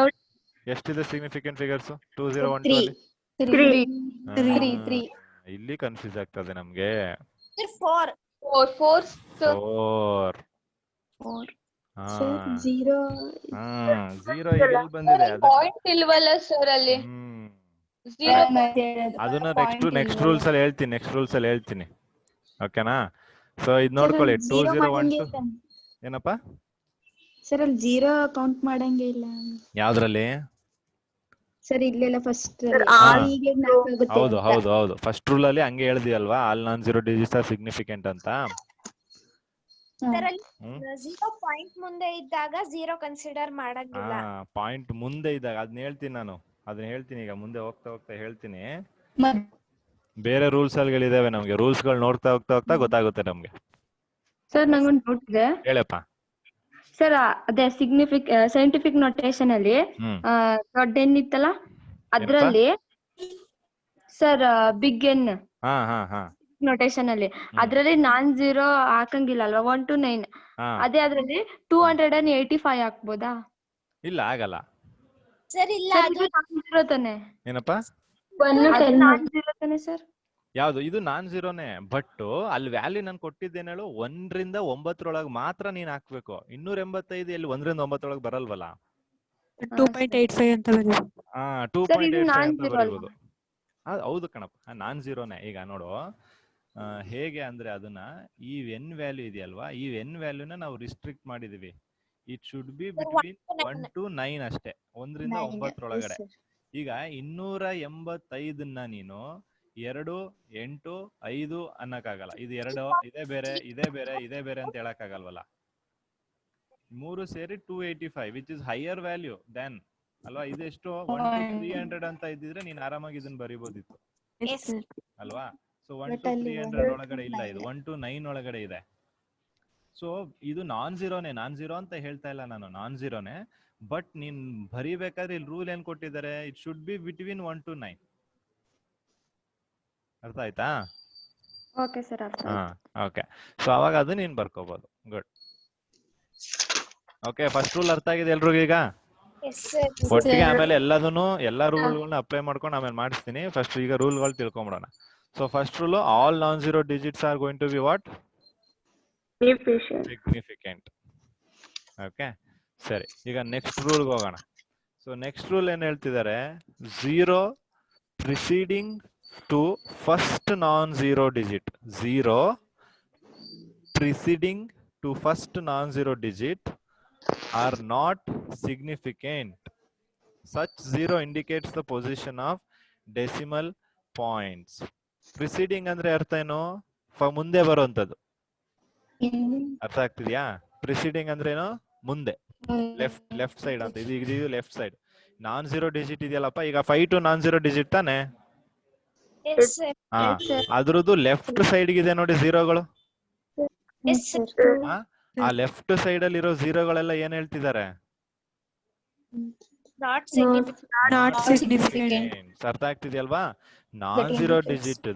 ಎಷ್ಟಿದೆ ಸಿಗ್ನಿಫಿಕೆಂಟ್ ಫಿಗರ್ಸ್? 2012 ಅಲ್ಲಿ 3. ಇಲ್ಲಿ ಕನ್ಫ್ಯೂಸ್ ಆಗ್ತದೆ ನಮ್ಗೆ. 4. 4 0 ಝೀರೋ ಎಲ್ಲಿ ಬಂದಿದೆ? ಪಾಯಿಂಟ್ ಇಲ್ವಲ್ಲ ಸರ್ ಅಲ್ಲಿ? ಅದನ್ನ ನೆಕ್ಸ್ಟ್ ರೂಲ್ಸ್ ಅಲ್ಲಿ ಹೇಳ್ತೀನಿ. ಓಕೆನಾ? ಸೊ ಇದ್ ನೋಡ್ಕೊಳ್ಳಿ, 2012 ಏನಪ್ಪ ಸರ್ ಅಲ್ಲಿ 0 ಕೌಂಟ್ ಮಾಡಂಗೆ ಇಲ್ಲ ಯಾವ್ದ್ರಲ್ಲಿ? ಸರ್ ಇಲ್ಲೆಲ್ಲ ಫಸ್ಟ್ ಹೌದು ಫಸ್ಟ್ ರೂಲ್ ಅಲ್ಲಿ ಹಂಗೆ ಹೇಳ್ದಿಯಲ್ವಾ, all non zero digits are significant ಅಂತ. Sir, ಅಲ್ಲಿ 0 ಪಾಯಿಂಟ್ ಮುಂದೆ ಇದ್ದಾಗ 0 ಕನ್ಸಿಡರ್ ಮಾಡಂಗಿಲ್ಲ. ಪಾಯಿಂಟ್ ಮುಂದೆ ಇದ್ದಾಗ ಅದನ್ನ ಹೇಳ್ತೀನಿ ಈಗ. ಮುಂದೆ ಹೋಗ್ತಾ ಹೇಳ್ತೀನಿ. ಬೇರೆ ರೂಲ್ಸ್ ಗಳಿದಾವೆ ನಮ್ಗೆ. ರೂಲ್ಸ್ ಗಳು ನೋಡ್ತಾ ಹೋಗ್ತಾ ಗೊತ್ತಾಗುತ್ತೆ ನಮ್ಗೆ. ಸರ್ ನಂಗೊಂದು ಡೌಟ್ ಇದೆ. ಹೇಳಪ್ಪ. ಸರ್ ಅದೇ ಸೈಂಟಿಫಿಕ್ ನೋಟೇಶನ್ ಅಲ್ಲಿ ದೊಡ್ಡ ಎನ್ ಇತ್ತಲ್ಲ ಅದ್ರಲ್ಲಿ ಸರ್ ಬಿಗ್ ಎನ್ ನೋಟೇಶನ್ ಅಲ್ಲಿ ಅದ್ರಲ್ಲಿ ನಾನ್ ಝೀರೋ ಹಾಕಂಗಿಲ್ಲ ಅಲ್ವಾ? 1 to 9. ಅದೇ ಅದ್ರಲ್ಲಿ 285 ಹಾಕ್ಬೋದಾ? ಇಲ್ಲ, ಆಗಲ್ಲ. ಸರ್ ಇಲ್ಲ, ಅದು ನಾನ್ ಝೀರೋ ತಾನೆ? ಏನಪ್ಪ? ನಾನ್ ಝೀರೋ ತಾನೆ ಸರ್? ಯಾವ್ದು? ಇದು ನಾನ್ ಝೀರೋನೇ. ಬಟ್ ಅಲ್ಲಿ ವ್ಯಾಲ್ಯೂ ನಾನು ಕೊಟ್ಟಿದ್ದೇನೆ ಹೇಳು, 1 ರಿಂದ 9 ಮಾತ್ರ ನೀನ್ ಹಾಕ್ಬೇಕು. 285 ಎಲ್ಲಿ 1 ರಿಂದ 9 ಬರಲ್ವಲ್ಲ. 2.85 ಅಂತ ಬರೀಬೋದು. 2.85 ಅಂತ ಬರೀಬಹುದು. ಹೌದು ಕಣಪ್ಪ, ನಾನ್ ಝೀರೋನೇ. ಈಗ ನೋಡು ಹೇಗೆ ಅಂದ್ರೆ ಅದನ್ನ ಈ ಎನ್ ವ್ಯಾಲ್ಯೂ ಇದೆಯಲ್ವಾ, ಈ ಎನ್ ವ್ಯಾಲ್ಯೂನ ನಾವು ರಿಸ್ಟ್ರಿಕ್ಟ್ ಮಾಡಿದೀವಿ. It should be between 1 to 9 ಅಷ್ಟೇ, 1 ರಿಂದ 9 ಈಗ 285ನ್ನ ನೀನು 2, 8, 5 ಅನ್ನಕ್ಕಾಗಲ್ಲ. ಇದು 2 ಇದೇ ಬೇರೆ ಅಂತ ಹೇಳಕ್ಕಾಗಲ್ವಲ್ಲ. 3 ಸೇರಿ 285 which is higher value then ಅಲ್ವಾ? ಇದೆಷ್ಟು 1 to 300 ಅಂತ ಇದ್ದಿದ್ರೆ ನೀನ್ ಆರಾಮಾಗಿ ಇದನ್ನ ಬರೀಬೋದಿತ್ತು ಅಲ್ವಾ? ಸೊ 1 to 300 ಒಳಗಡೆ ಇಲ್ಲ, ಇದು 1 to 9 ಒಳಗಡೆ ಇದೆ. ಸೊ ಇದು ನಾನ್ ಝೀರೋ ಅಂತ ಹೇಳ್ತಾ ಇಲ್ಲ ನಾನು, ನಾನ್ ಝೀರೋನೆ. ಬಟ್ ನೀನ್ ಬರಿಬೇಕಾದ್ರೆ ಇಲ್ಲಿ ರೂಲ್ ಏನ್ ಕೊಟ್ಟಿದ್ದಾರೆ, it should be between 1 to 9. ಅರ್ಥ ಆಯ್ತಾ? ಓಕೆ ಸರ್ ಅರ್ಥ ಹಾ ಆಯ್ತು. ಓಕೆ. ಸೊ ಅವಾಗ ಅದು ನೀನ್ ಬರ್ಕೋಬಹುದು. ಗುಡ್. ಓಕೆ, ಫಸ್ಟ್ ರೂಲ್ ಅರ್ಥ ಆಗಿದೆ ಎಲ್ರಿಗೂ ಈಗ? Yes, sir. ಒಟ್ಟಿಗೆ ಆಮೇಲೆ ಎಲ್ಲಾ ರೂಲ್ಗಳನ್ನ ಅಪ್ಲೈ ಮಾಡ್ಕೊಂಡು ಆಮೇಲೆ ಮಾಡಿಸ್ತೀನಿ. ಫಸ್ಟ್ ಈಗ ರೂಲ್ಗಳು ತಿಳ್ಕೊಂಬಿಡೋಣ. So first rule, all non zero digits are going to be what? Significant. Okay, ಸರಿ. ಈಗ ನೆಕ್ಸ್ಟ್ ರೂಲ್ಗೆ ಹೋಗೋಣ. ಸೊ ನೆಕ್ಸ್ಟ್ ರೂಲ್ ಏನ್ ಹೇಳ್ತಿದ್ದಾರೆ, zero preceding to first non zero digit. Zero preceding to first non zero digit are not significant. Such zero indicates the position of decimal points. Preceding ಅಂದ್ರೆ ಅರ್ಥ ಏನು? ಮುಂದೆ ಬರುವಂತದ್ದು. ಅರ್ಥ ಆಗ್ತಿದ್ಯಾ? ಪ್ರಿಸೀಡಿಂಗ್ ಅಂದ್ರೆ ಏನು? ಮುಂದೆ, ಲೆಫ್ಟ್ ಸೈಡ್ ಅಂತ. ಇದು left side. Non zero digit ಇದೆಯಲ್ಲಪ್ಪ, ಈಗ 5 to ನಾನ್ ಝೀರೋ ಡಿಜಿಟ್ ತಾನೆ? Yes, sir. ಹಾ, ಅದ್ರದ್ದು ಲೆಫ್ಟ್ ಸೈಡ್ ಇದೆ ನೋಡಿ ಝೀರೋಗಳು. Yes, sir. ಆ ಲೆಫ್ಟ್ ಸೈಡ್ ಅಲ್ಲಿ ಇರೋ ಝೀರೋಗಳೆಲ್ಲ ಏನ್ ಹೇಳ್ತಿದ್ದಾರೆ? Not significant. ಅರ್ಥ ಆಗ್ತಿದೆಯಲ್ವಾ? Non zero digit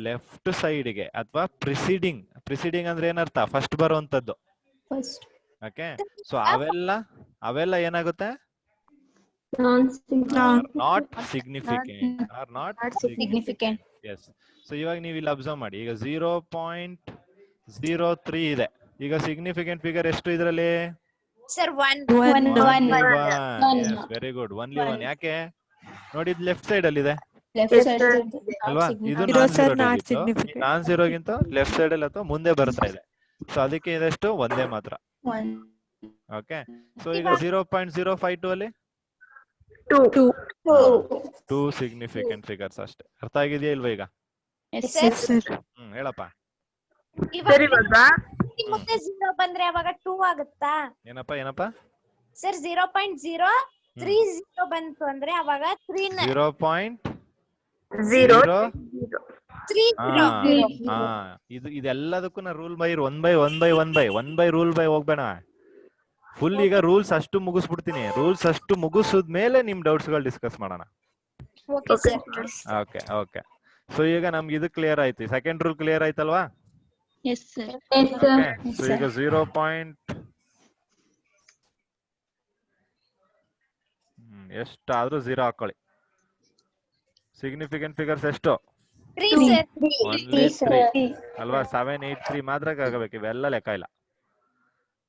left side ಗೆ ಅಥವಾ ಪ್ರಿಸೀಡಿಂಗ್ ಅಂದ್ರೆ ಏನರ್ಥ? ಫಸ್ಟ್ ಬರುವಂತದ್ದು. ಓಕೆ, ಸೊ ಅವೆಲ್ಲ ಏನಾಗುತ್ತೆ? Not significant. Or not significant. Yes. So ಇವಾಗ ನೀವು ಇಲ್ಲಿ ಅಬ್ಸರ್ವ್ ಮಾಡಿ, ಈಗ 0.03 ಇದೆ. ಈಗ ಸಿಗ್ನಿಫಿಕೆಂಟ್ ಫಿಗರ್ ಎಷ್ಟು ಇದರಲ್ಲಿ? Sir, 1. Very good. ಓನ್ಲಿ 1. ಯಾಕೆ ನೋಡಿ, ಇದು ಲೆಫ್ಟ್ ಸೈಡ್ ಅಲ್ಲಿ ಇದೆ ಅಲ್ವಾ? ಇದು ನಾನ್ ಝೀರೋಗಿಂತ ಲೆಫ್ಟ್ ಸೈಡ್ ಅಲ್ಲಿ ಅಥವಾ ಮುಂದೆ ಬರ್ತಾ ಇದೆ. ಸೊ ಅದಕ್ಕೆ ಇದೆಷ್ಟು? ಒಂದೇ ಮಾತ್ರ. ಓಕೆ, ಸೊ ಈಗ 0.052 ಅಲ್ಲಿ 2 ಸಿಗ್ನಿಫಿಕೆಂಟ್ ಫಿಗರ್ಸ್ ಅಷ್ಟೇ. ಅರ್ಥ ಆಗಿದೆಯಾ ಇಲ್ವಾ ಈಗ? ಹೇಳಪ್ಪ. ಮತ್ತೆ 0 ಬಂದ್ರೆ ಅವಾಗ 2 ಆಗುತ್ತಾ? ಏನಪ್ಪ? ಸರ್ 0.030 ಬಂತು ಅಂದ್ರೆ ಅವಾಗ 3 ಇದೆಲ್ಲದಕ್ಕೂ ನಾ rule by one by rule by ಹೋಗ್ಬೇಡ. ಫುಲ್ ಈಗ ರೂಲ್ಸ್ ಅಷ್ಟು ಮುಗಿಸ್ಬಿಡ್ತೀನಿ. ರೂಲ್ಸ್ ಅಷ್ಟು ಮುಗಿಸಿದ್ಮೇಲೆ ನಿಮ್ ಡೌಟ್ಸ್ ಗಳು ಡಿಸ್ಕಸ್ ಮಾಡೋಣ. Okay sir. ಓಕೆ. ಸೊ ಈಗ ನಮ್ಗೆ ಇದು ಕ್ಲಿಯರ್ ಆಯ್ತು. ಸೆಕೆಂಡ್ ರೂಲ್ ಕ್ಲಿಯರ್ ಆಯ್ತಲ್ವಾ? Yes, sir. ಸೊ ಈಗ 0. ಎಷ್ಟಾದ್ರೂ 0 ಹಾಕೊಳ್ಳಿ. ಸಿಗ್ನಿಫಿಕೆಂಟ್ ಫಿಗರ್ಸ್ ಎಷ್ಟು? 3 ಸರ್. ಓನ್ಲಿ 3 ಅಲ್ವಾ? 7, 8, 3 ಮಾತ್ರ ಆಗಬೇಕು. ಇವೆಲ್ಲ ಲೆಕ್ಕ ಇಲ್ಲ.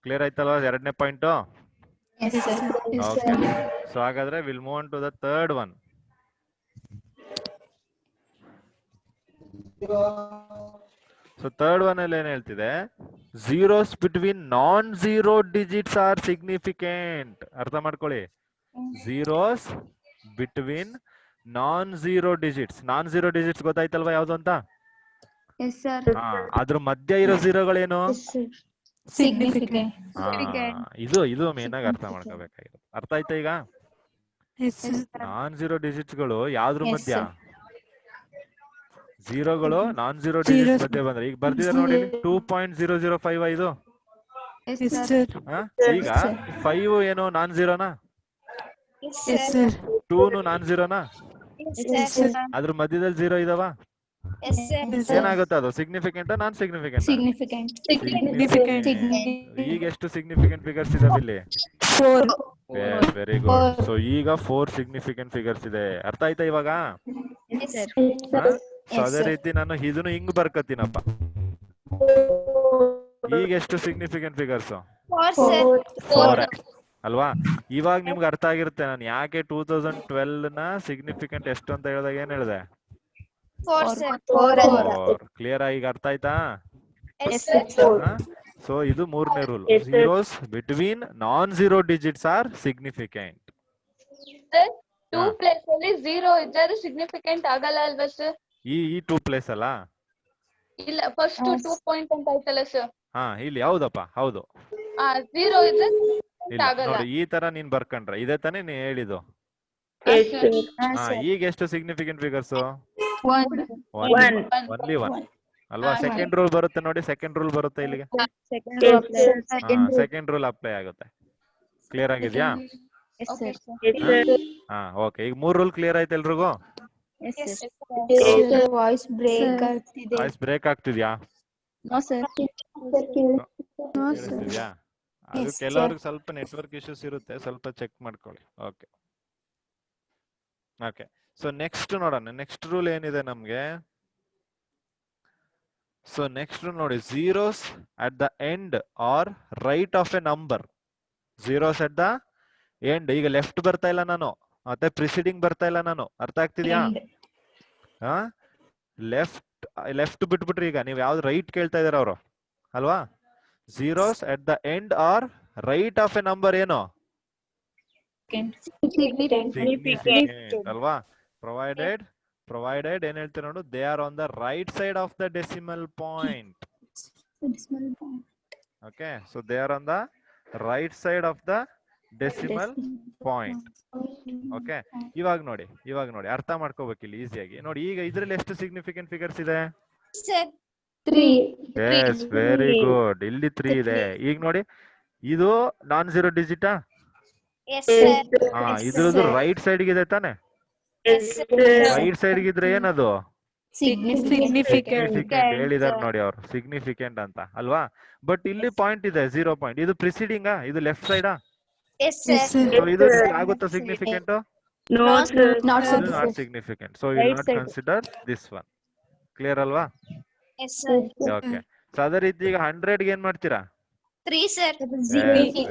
ಕ್ಲಿಯರ್ ಆಯ್ತಲ್ವಾ ಎರಡನೇ ಪಾಯಿಂಟ್? ಓಕೆ. ಸೊ ಹಾಗಾದ್ರೆ will move on to the third one. So third one ಅಲ್ಲಿ ಏನ್ ಹೇಳ್ತಿದೆ? Zeros between non zero digits are significant. ಅರ್ಥ ಮಾಡ್ಕೊಳ್ಳಿ. Zeros between non zero digits. Non zero digits ಗೊತ್ತಾಯ್ತಲ್ವಾ ಯಾವ್ದು ಅಂತ? ಅದ್ರ ಮಧ್ಯ ಇರೋ ಝೀರೋಗಳೇನು? ಇದು ಮೇನ್ ಆಗಿ ಅರ್ಥ ಮಾಡ್ಕೋಬೇಕಾಗಿರೋದು. ಅರ್ಥ ಆಯ್ತಾ ಈಗ? ನಾನ್ ಝೀರೋ ಡಿಜಿಟ್ಸ್ ಗಳು ಯಾವ್ದ್ರ ಮಧ್ಯ? ಝೀರೋಗಳು ನಾನ್ ಝೀರೋ ಡಿಜಿಟ್ಸ್ ಮಧ್ಯೆ ಬಂದ್ರೆ ಈಗ ಬರ್ದಿದ್ದಾರೆ ನೋಡಿ 2.005 ಇದು. ಈಗ 5 ಏನು ನಾನ್ ಝೀರೋನಾ? 2 ನಾನ್ ಝೀರೋನಾ? ಅದ್ರ ಮಧ್ಯದಲ್ಲಿ 0 ಇದಾವ? ಏನಾಗುತ್ತೆ ಅದು? ಸಿಗ್ನಿಫಿಕೆಂಟ್ ನಾನ್ ಸಿಗ್ನಿಫಿಕೆಂಟ್? ಈಗ ಎಷ್ಟು ಸಿಗ್ನಿಫಿಕೆಂಟ್ ಫಿಗರ್ಸ್ ಇದಾವೆ ಇಲ್ಲಿ? 4. Very good. ಸೊ ಈಗ 4 ಸಿಗ್ನಿಫಿಕೆಂಟ್ ಫಿಗರ್ಸ್ ಇದೆ. ಅರ್ಥ ಆಯ್ತಾ ಇವಾಗ? ಸೊ ಅದೇ ರೀತಿ ನಾನು ಇದನ್ನು ಹಿಂಗ್ ಬರ್ಕತ್ತೀನಪ್ಪ. ಈಗ ಎಷ್ಟು ಸಿಗ್ನಿಫಿಕೆಂಟ್ ಫಿಗರ್ಸ್? 4 ಅಲ್ವಾ? ಇವಾಗ ನಿಮ್ಗೆ ಅರ್ಥ ಆಗಿರುತ್ತೆ ನಾನು ಯಾಕೆ 2012 ನ ಸಿಗ್ನಿಫಿಕೆಂಟ್ ಎಷ್ಟು ಅಂತ ಹೇಳಿದಾಗ ಏನ್ ಹೇಳಿದೆ? 4. ಕ್ಲಿಯರ್ ಆಗಿ ಈಗ ಅರ್ಥ ಆಯ್ತಾ? ಸೊ ಇದು ಮೂರನೇ rule. Zeros between non zero digits are significant. 2 place ಅಲ್ಲಿ 0 ಇದ್ದರೆ ಸಿಗ್ನಿಫಿಕೆಂಟ್ ಆಗಲ್ಲ ಅಲ್ವಾ ಸರ್? ಈ 2 ಪ್ಲೇಸ್ ಅಲ್ಲ? ಇಲ್ಲ, ಫಸ್ಟ್ 2 ಪಾಯಿಂಟ್ ಅಂತ ಆಯ್ತಲ್ಲ ಸರ್? ಇಲ್ಲಿ ಹೌದಪ್ಪ, ಹೌದು. 0 ಇದ್ರೆ ನೋಡಿ ಈ ತರ ನೀನ್ ಬರ್ಕೊಂಡ್ರೆ ಇದೇ ತಾನೇ ನೀ ಹೇಳಿದ್ದು. ಈಗ ಎಷ್ಟು ಸಿಗ್ನಿಫಿಕೆಂಟ್ ಫಿಗರ್ಸ್? ಓನ್ಲಿ 1 ಅಲ್ವಾ? ಸೆಕೆಂಡ್ ರೂಲ್ ಬರುತ್ತೆ ನೋಡಿ. ಸೆಕೆಂಡ್ ರೂಲ್ ಬರುತ್ತೆ ಇಲ್ಲಿಗೆ. ಸೆಕೆಂಡ್ ರೂಲ್ ಅಪ್ಲೈ ಆಗುತ್ತೆ. ಕ್ಲಿಯರ್ ಆಗಿದ್ಯಾ? Okay, ಹಾ ಓಕೆ. ಈಗ 3 ರೂಲ್ ಕ್ಲಿಯರ್ ಆಯ್ತು ಎಲ್ರಿಗೂ? ವಾಯ್ಸ್ ಬ್ರೇಕ್ ಆಗ್ತಿದೆ. ವಾಯ್ಸ್ ಬ್ರೇಕ್ ಆಗ್ತಿದ್ಯಾ? No, sir. ಕೇಳಿಸ್ತಿದ್ಯಾ? ಅದು Yes, sir. ಕೆಲವ್ರಿಗೆ ಸ್ವಲ್ಪ ನೆಟ್ವರ್ಕ್ ಇಶ್ಯೂಸ್ ಇರುತ್ತೆ, ಸ್ವಲ್ಪ ಚೆಕ್ ಮಾಡ್ಕೊಳ್ಳಿ. Okay okay. ಸೊ ನೆಕ್ಸ್ಟ್ ನೋಡೋಣ, ನೆಕ್ಸ್ಟ್ ರೂಲ್ ಏನಿದೆ ನಮ್ಗೆ. ಸೊ ನೆಕ್ಸ್ಟ್ ರೂಲ್ ನೋಡಿ, zeros at the end or right of a number. zeros at the end. ಈಗ ಲೆಫ್ಟ್ ಬರ್ತಾ ಇಲ್ಲ ನಾನು, ಮತ್ತೆ ಪ್ರಿಸೀಡಿಂಗ್ ಬರ್ತಾ ಇಲ್ಲ ನಾನು. ಅರ್ಥ ಆಗ್ತಿದ್ಯಾ? ಹಾ, ಲೆಫ್ಟ್ ಬಿಟ್ಬಿಟ್ರಿ. ಈಗ ನೀವು ಯಾವ್ದು ರೈಟ್ ಕೇಳ್ತಾ ಇದಾರೆ ಅವರು ಅಲ್ವಾ? zeros at the end or right of a number ಏನು? Significant ಅಲ್ವಾ? ಪ್ರೊವೈಡೆಡ್ ಏನ್ ಹೇಳ್ತೀರ ನೋಡು, they are on the right side of the decimal point. Okay, so they R on the right side of the decimal point. Okay, ಇವಾಗ ನೋಡಿ ಅರ್ಥ ಮಾಡ್ಕೋಬೇಕು ಇಲ್ಲಿ ಈಸಿಯಾಗಿ. ನೋಡಿ, ಈಗ ಇದ್ರಲ್ಲಿ ಎಷ್ಟು ಸಿಗ್ನಿಫಿಕೆಂಟ್ ಫಿಗರ್ಸ್ ಇದೆ? Sir yes, very good. ಇಲ್ಲಿ 3 ಇದೆ. ಈಗ ನೋಡಿ, ಇದು ನಾನ್ ಜೀರೋ ಡಿಜಿಟಾ? ಎಸ್ ಸರ್ ಹಾ, ಇದ್ರದ್ದು ರೈಟ್ ಸೈಡ್ ಇದೆ ತಾನೆ? ರೈಟ್ ಸೈಡ್ ಇದ್ರೆ ಏನದು? ಸಿಗ್ನಿಫಿಕೆಂಟ್ ಹೇಳಿದಾರೆ ನೋಡಿ ಅವರು, ಸಿಗ್ನಿಫಿಕೆಂಟ್ ಅಂತ ಅಲ್ವಾ? ಬಟ್ ಇಲ್ಲಿ ಪಾಯಿಂಟ್ ಇದೆ, 0 ಪಾಯಿಂಟ್. ಇದು ಪ್ರಿಸೀಡಿಂಗ್, ಇದು ಲೆಫ್ಟ್ ಸೈಡ್. ಎಸ್ ಸರ್ ಇದು ಆಗುತ್ತಾ significant? Not significant. So will not consider this one. Clear ಅಲ್ವಾ? Yes sir okay. ಸೊ ಅದೇ ರೀತಿ ಈಗ 100 ಗೆ ಏನ್ ಮಾಡ್ತೀರಾ? 3 ಸರ್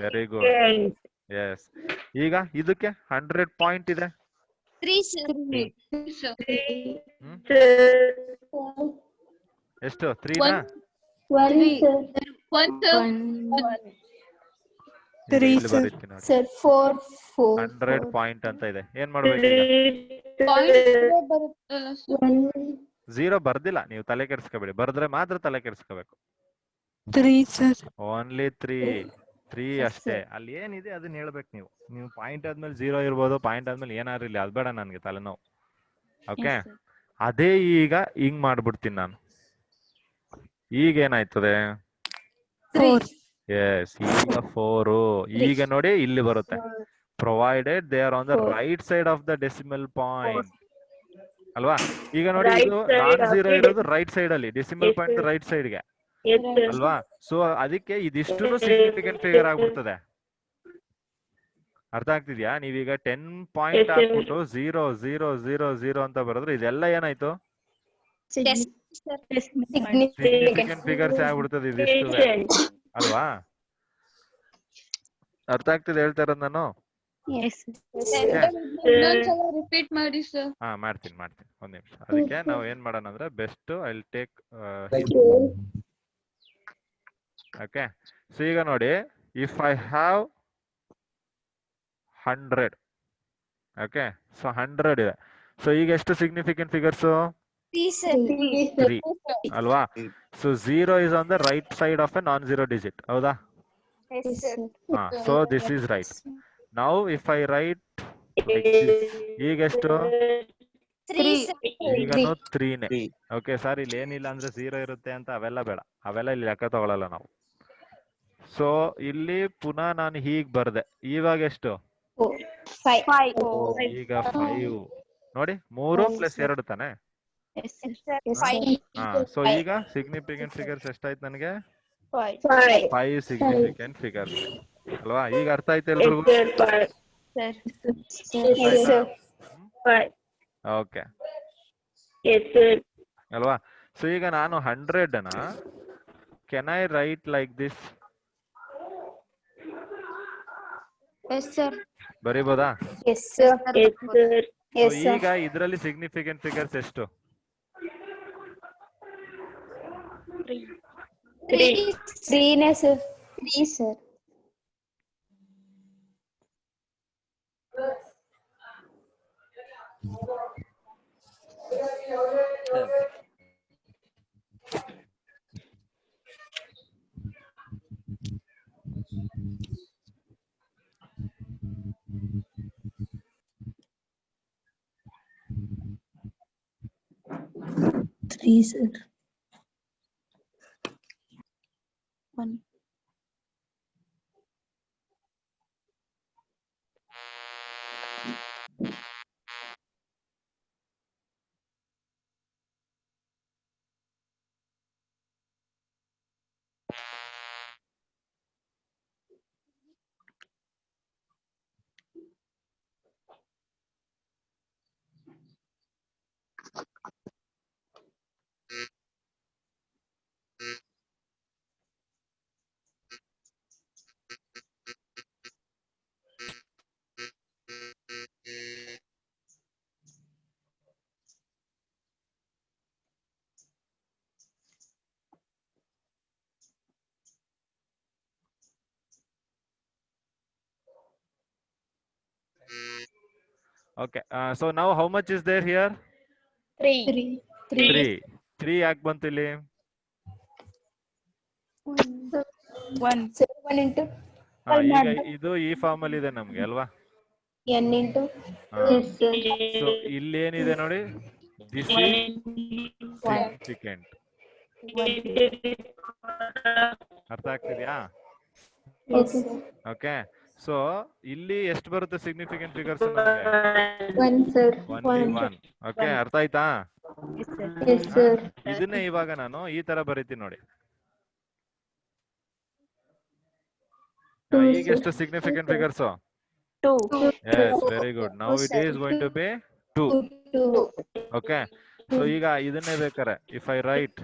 ವೆರಿ ಗುಡ್. ಎಸ್, ಈಗ ಇದಕ್ಕೆ 100 ಪಾಯಿಂಟ್ ಇದೆ. 3 ಸರ್ ಎಷ್ಟು? 3 ನಾ? 100 ಪಾಯಿಂಟ್ ಅಂತ ಇದೆ. ಏನ್ ಮಾಡ್ಬೇಕು? 0 ಬರ್ದಿಲ್ಲ, ನೀವು ತಲೆ ಕೆಡಿಸ್ಕೋಬೇಡಿ. ಬರ್ದ್ರೆ ಮಾತ್ರ ತಲೆ ಕೆಡಿಸ್ಕೋಬೇಕು. ಓನ್ಲಿ 3 ಅಷ್ಟೇ. ಅಲ್ಲಿ ಏನಿದೆ ಅದನ್ನ ಹೇಳ್ಬೇಕು ನೀವು. ಪಾಯಿಂಟ್ ಆದ್ಮೇಲೆ 0 ಇರ್ಬೋದು, ಪಾಯಿಂಟ್ ಆದ್ಮೇಲೆ ಏನಾದ್ರು ಇಲ್ಲ, ಅದ್ ಬೇಡ ನನ್ಗೆ ತಲೆನೋವು. ಓಕೆ, ಅದೇ ಈಗ ಹಿಂಗ್ ಮಾಡ್ಬಿಡ್ತೀನಿ ನಾನು. ಈಗ ಏನಾಯ್ತದೆ? ಎಸ್, ಈಗ 4. ಈಗ ನೋಡಿ ಇಲ್ಲಿ ಬರುತ್ತೆ, provided they are on the right side of the decimal point ಅಲ್ವಾ? ಈಗ ನೋಡಿ, ಇದು ನಾನ್ ಜೀರೋ ಇರೋದು ರೈಟ್ ಸೈಡ್ ಅಲ್ಲಿ, ಡೆಸಿಮಲ್ ಪಾಯಿಂಟ್ ರೈಟ್ ಸೈಡ್ಗೆ ಅಲ್ವಾ? ಸೊ ಅದಕ್ಕೆ ಇದಿಷ್ಟು ಸಿಗ್ನಿಫಿಕೆಂಟ್ ಫಿಗರ್ ಆಗ್ಬಿಡ್ತದೆ. ಅರ್ಥ ಆಗ್ತಿದ್ಯಾ? ನೀವೀಗ 10 ಪಾಯಿಂಟ್ ಹಾಕ್ಬಿಟ್ಟು 0 0 0 0 ಅಂತ ಬರೋದ್ರೆ ಇದೆಲ್ಲ ಏನಾಯ್ತು? ಸಿಗ್ನಿಫಿಕೆಂಟ್ ಫಿಗರ್ಸ್ ಆಗ್ಬಿಡ್ತದೆ ಇದಿಷ್ಟು ಅಲ್ವಾ? ಅರ್ಥ ಆಗ್ತಿದೆ ಹೇಳ್ತಾ ಇರೋದು ನಾನು? ರಿಪೀಟ್ ಮಾಡಿ ಸರ್. ಹಾ, ಮಾಡ್ತೀನಿ ಒಂದ್ ನಿಮಿಷ. ಅದಕ್ಕೆ ನಾವು ಏನ್ ಮಾಡೋಣ ಅಂದ್ರೆ, best I will take. Okay, so ಈಗ ನೋಡಿ, if I have 100, okay, so 100 ಇದೆ. ಸೊ ಈಗ ಎಷ್ಟು ಸಿಗ್ನಿಫಿಕೆಂಟ್ ಫಿಗರ್ಸ್? 3 ಅಲ್ವಾ? So 0 is on the right side of a non-zero digit. ಹೌದಾ? So this is right. Now if I write like this, ಈಗ ಎಷ್ಟು? ಈಗನು 3ನೇ. ಓಕೆ ಸರ್, ಇಲ್ಲಿ ಏನಿಲ್ಲ ಅಂದ್ರೆ 0 ಇರುತ್ತೆ ಅಂತ ಅವೆಲ್ಲ ಬೇಡ, ಅವೆಲ್ಲ ಇಲ್ಲಿ ಲೆಕ್ಕ ತಗೊಳಲ್ಲ ನಾವು. ಸೊ ಇಲ್ಲಿ ಪುನಃ ನಾನು ಹೀಗ್ ಬರ್ದೆ. ಇವಾಗ ಎಷ್ಟು? ಈಗ 5 ನೋಡಿ, 3 + 2 ತಾನೆ? ಹಾ, ಸೊ ಈಗ ಸಿಗ್ನಿಫಿಕೆಂಟ್ ಫಿಗರ್ಸ್ ಎಷ್ಟಾಯ್ತು ನನಗೆ? 5 ಸಿಗ್ನಿಫಿಕೆಂಟ್ ಫಿಗರ್ಸ್ ಅಲ್ವಾ? ಈಗ ಅರ್ಥ ಆಯ್ತು ಎಲ್ರಿಗೂ? ಓಕೆ ಅಲ್ವಾ? ಸೊ ಈಗ ನಾನು 100ನ can I write like this? ಬರೀಬೋದಾ? ಈಗ ಇದರಲ್ಲಿ ಸಿಗ್ನಿಫಿಕೆಂಟ್ ಫಿಗರ್ಸ್ ಎಷ್ಟು? 3 sir. Okay. So now how much is there here? 3. 3 ಯಾಕೆ ಬಂತು ಇಲ್ಲಿ? 1 into ಈಗ ಇದು ಈ ಫಾರ್ಮ್ ಅಲ್ಲಿ ಇದೆ ನಮ್ಗೆ ಅಲ್ವಾ? n into ಸೊ ಇಲ್ಲಿ ಏನಿದೆ ನೋಡಿ, ದಿಸ್ ಈಸ್ ಸಿಗ್ನಿಫಿಕೆಂಟ್. ಅರ್ಥ ಆಗ್ತಿದ್ಯಾ? ಓಕೆ. ಸೊ ಇಲ್ಲಿ ಎಷ್ಟು ಬರುತ್ತೆ significant figures? 1 sir. Only 1. Okay, ಅರ್ಥ ಆಯ್ತಾ? Yes sir. ಇದನ್ನೇ ಇವಾಗ ನಾನು ಈ ತರ ಬರೀತೀನಿ ನೋಡಿ. ಈಗ ಎಷ್ಟು significant figures? 2. Yes, very good. Now it is going to be 2. 2. Okay. So ಈಗ ಇದನ್ನೇ ಬೇಕಾರೆ if I write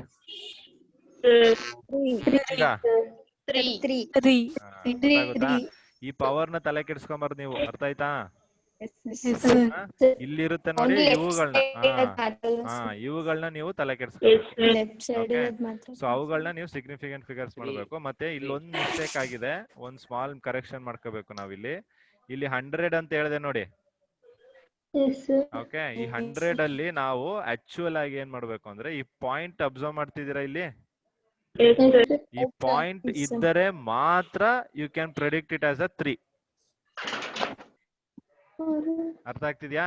ಈಗ 3. ಗೊತ್ತಾ? ಈ ಪವರ್ ನ ತಲೆ ಕೆಡಿಸ್ಕೊಂಬಾರ್ದು ನೀವು, ಅರ್ಥ ಆಯ್ತಾ? ಇಲ್ಲಿ ಇರುತ್ತೆ ನೋಡಿ ಇವುಗಳನ್ನ ನೀವು ತಲೆ ಕೆಡಿಸ್ಕೊಬೇಕು. ಸೊ ಅವುಗಳನ್ನ ನೀವು ಸಿಗ್ನಿಫಿಕೆಂಟ್ ಫಿಗರ್ಸ್ ಮಾಡ್ಬೇಕು. ಮತ್ತೆ ಇಲ್ಲೊಂದು ಮಿಸ್ಟೇಕ್ ಆಗಿದೆ, ಒಂದ್ ಸ್ಮಾಲ್ ಕರೆಕ್ಷನ್ ಮಾಡ್ಕೋಬೇಕು ನಾವಿಲ್ಲಿ. ಇಲ್ಲಿ 100 ಅಂತ ಹೇಳಿದೆ ನೋಡಿ. ಓಕೆ, ಈ 100 ಅಲ್ಲಿ ನಾವು ಆಕ್ಚುಯಲ್ ಆಗಿ ಏನ್ ಮಾಡ್ಬೇಕು ಅಂದ್ರೆ ಈ ಪಾಯಿಂಟ್ ಅಬ್ಸರ್ವ್ ಮಾಡ್ತಿದ್ದೀರಾ ಇಲ್ಲಿ? ಈ ಪಾಯಿಂಟ್ ಇದ್ದರೆ ಮಾತ್ರ you can predict it as a 3. ಅರ್ಥ ಆಗ್ತಿದ್ಯಾ?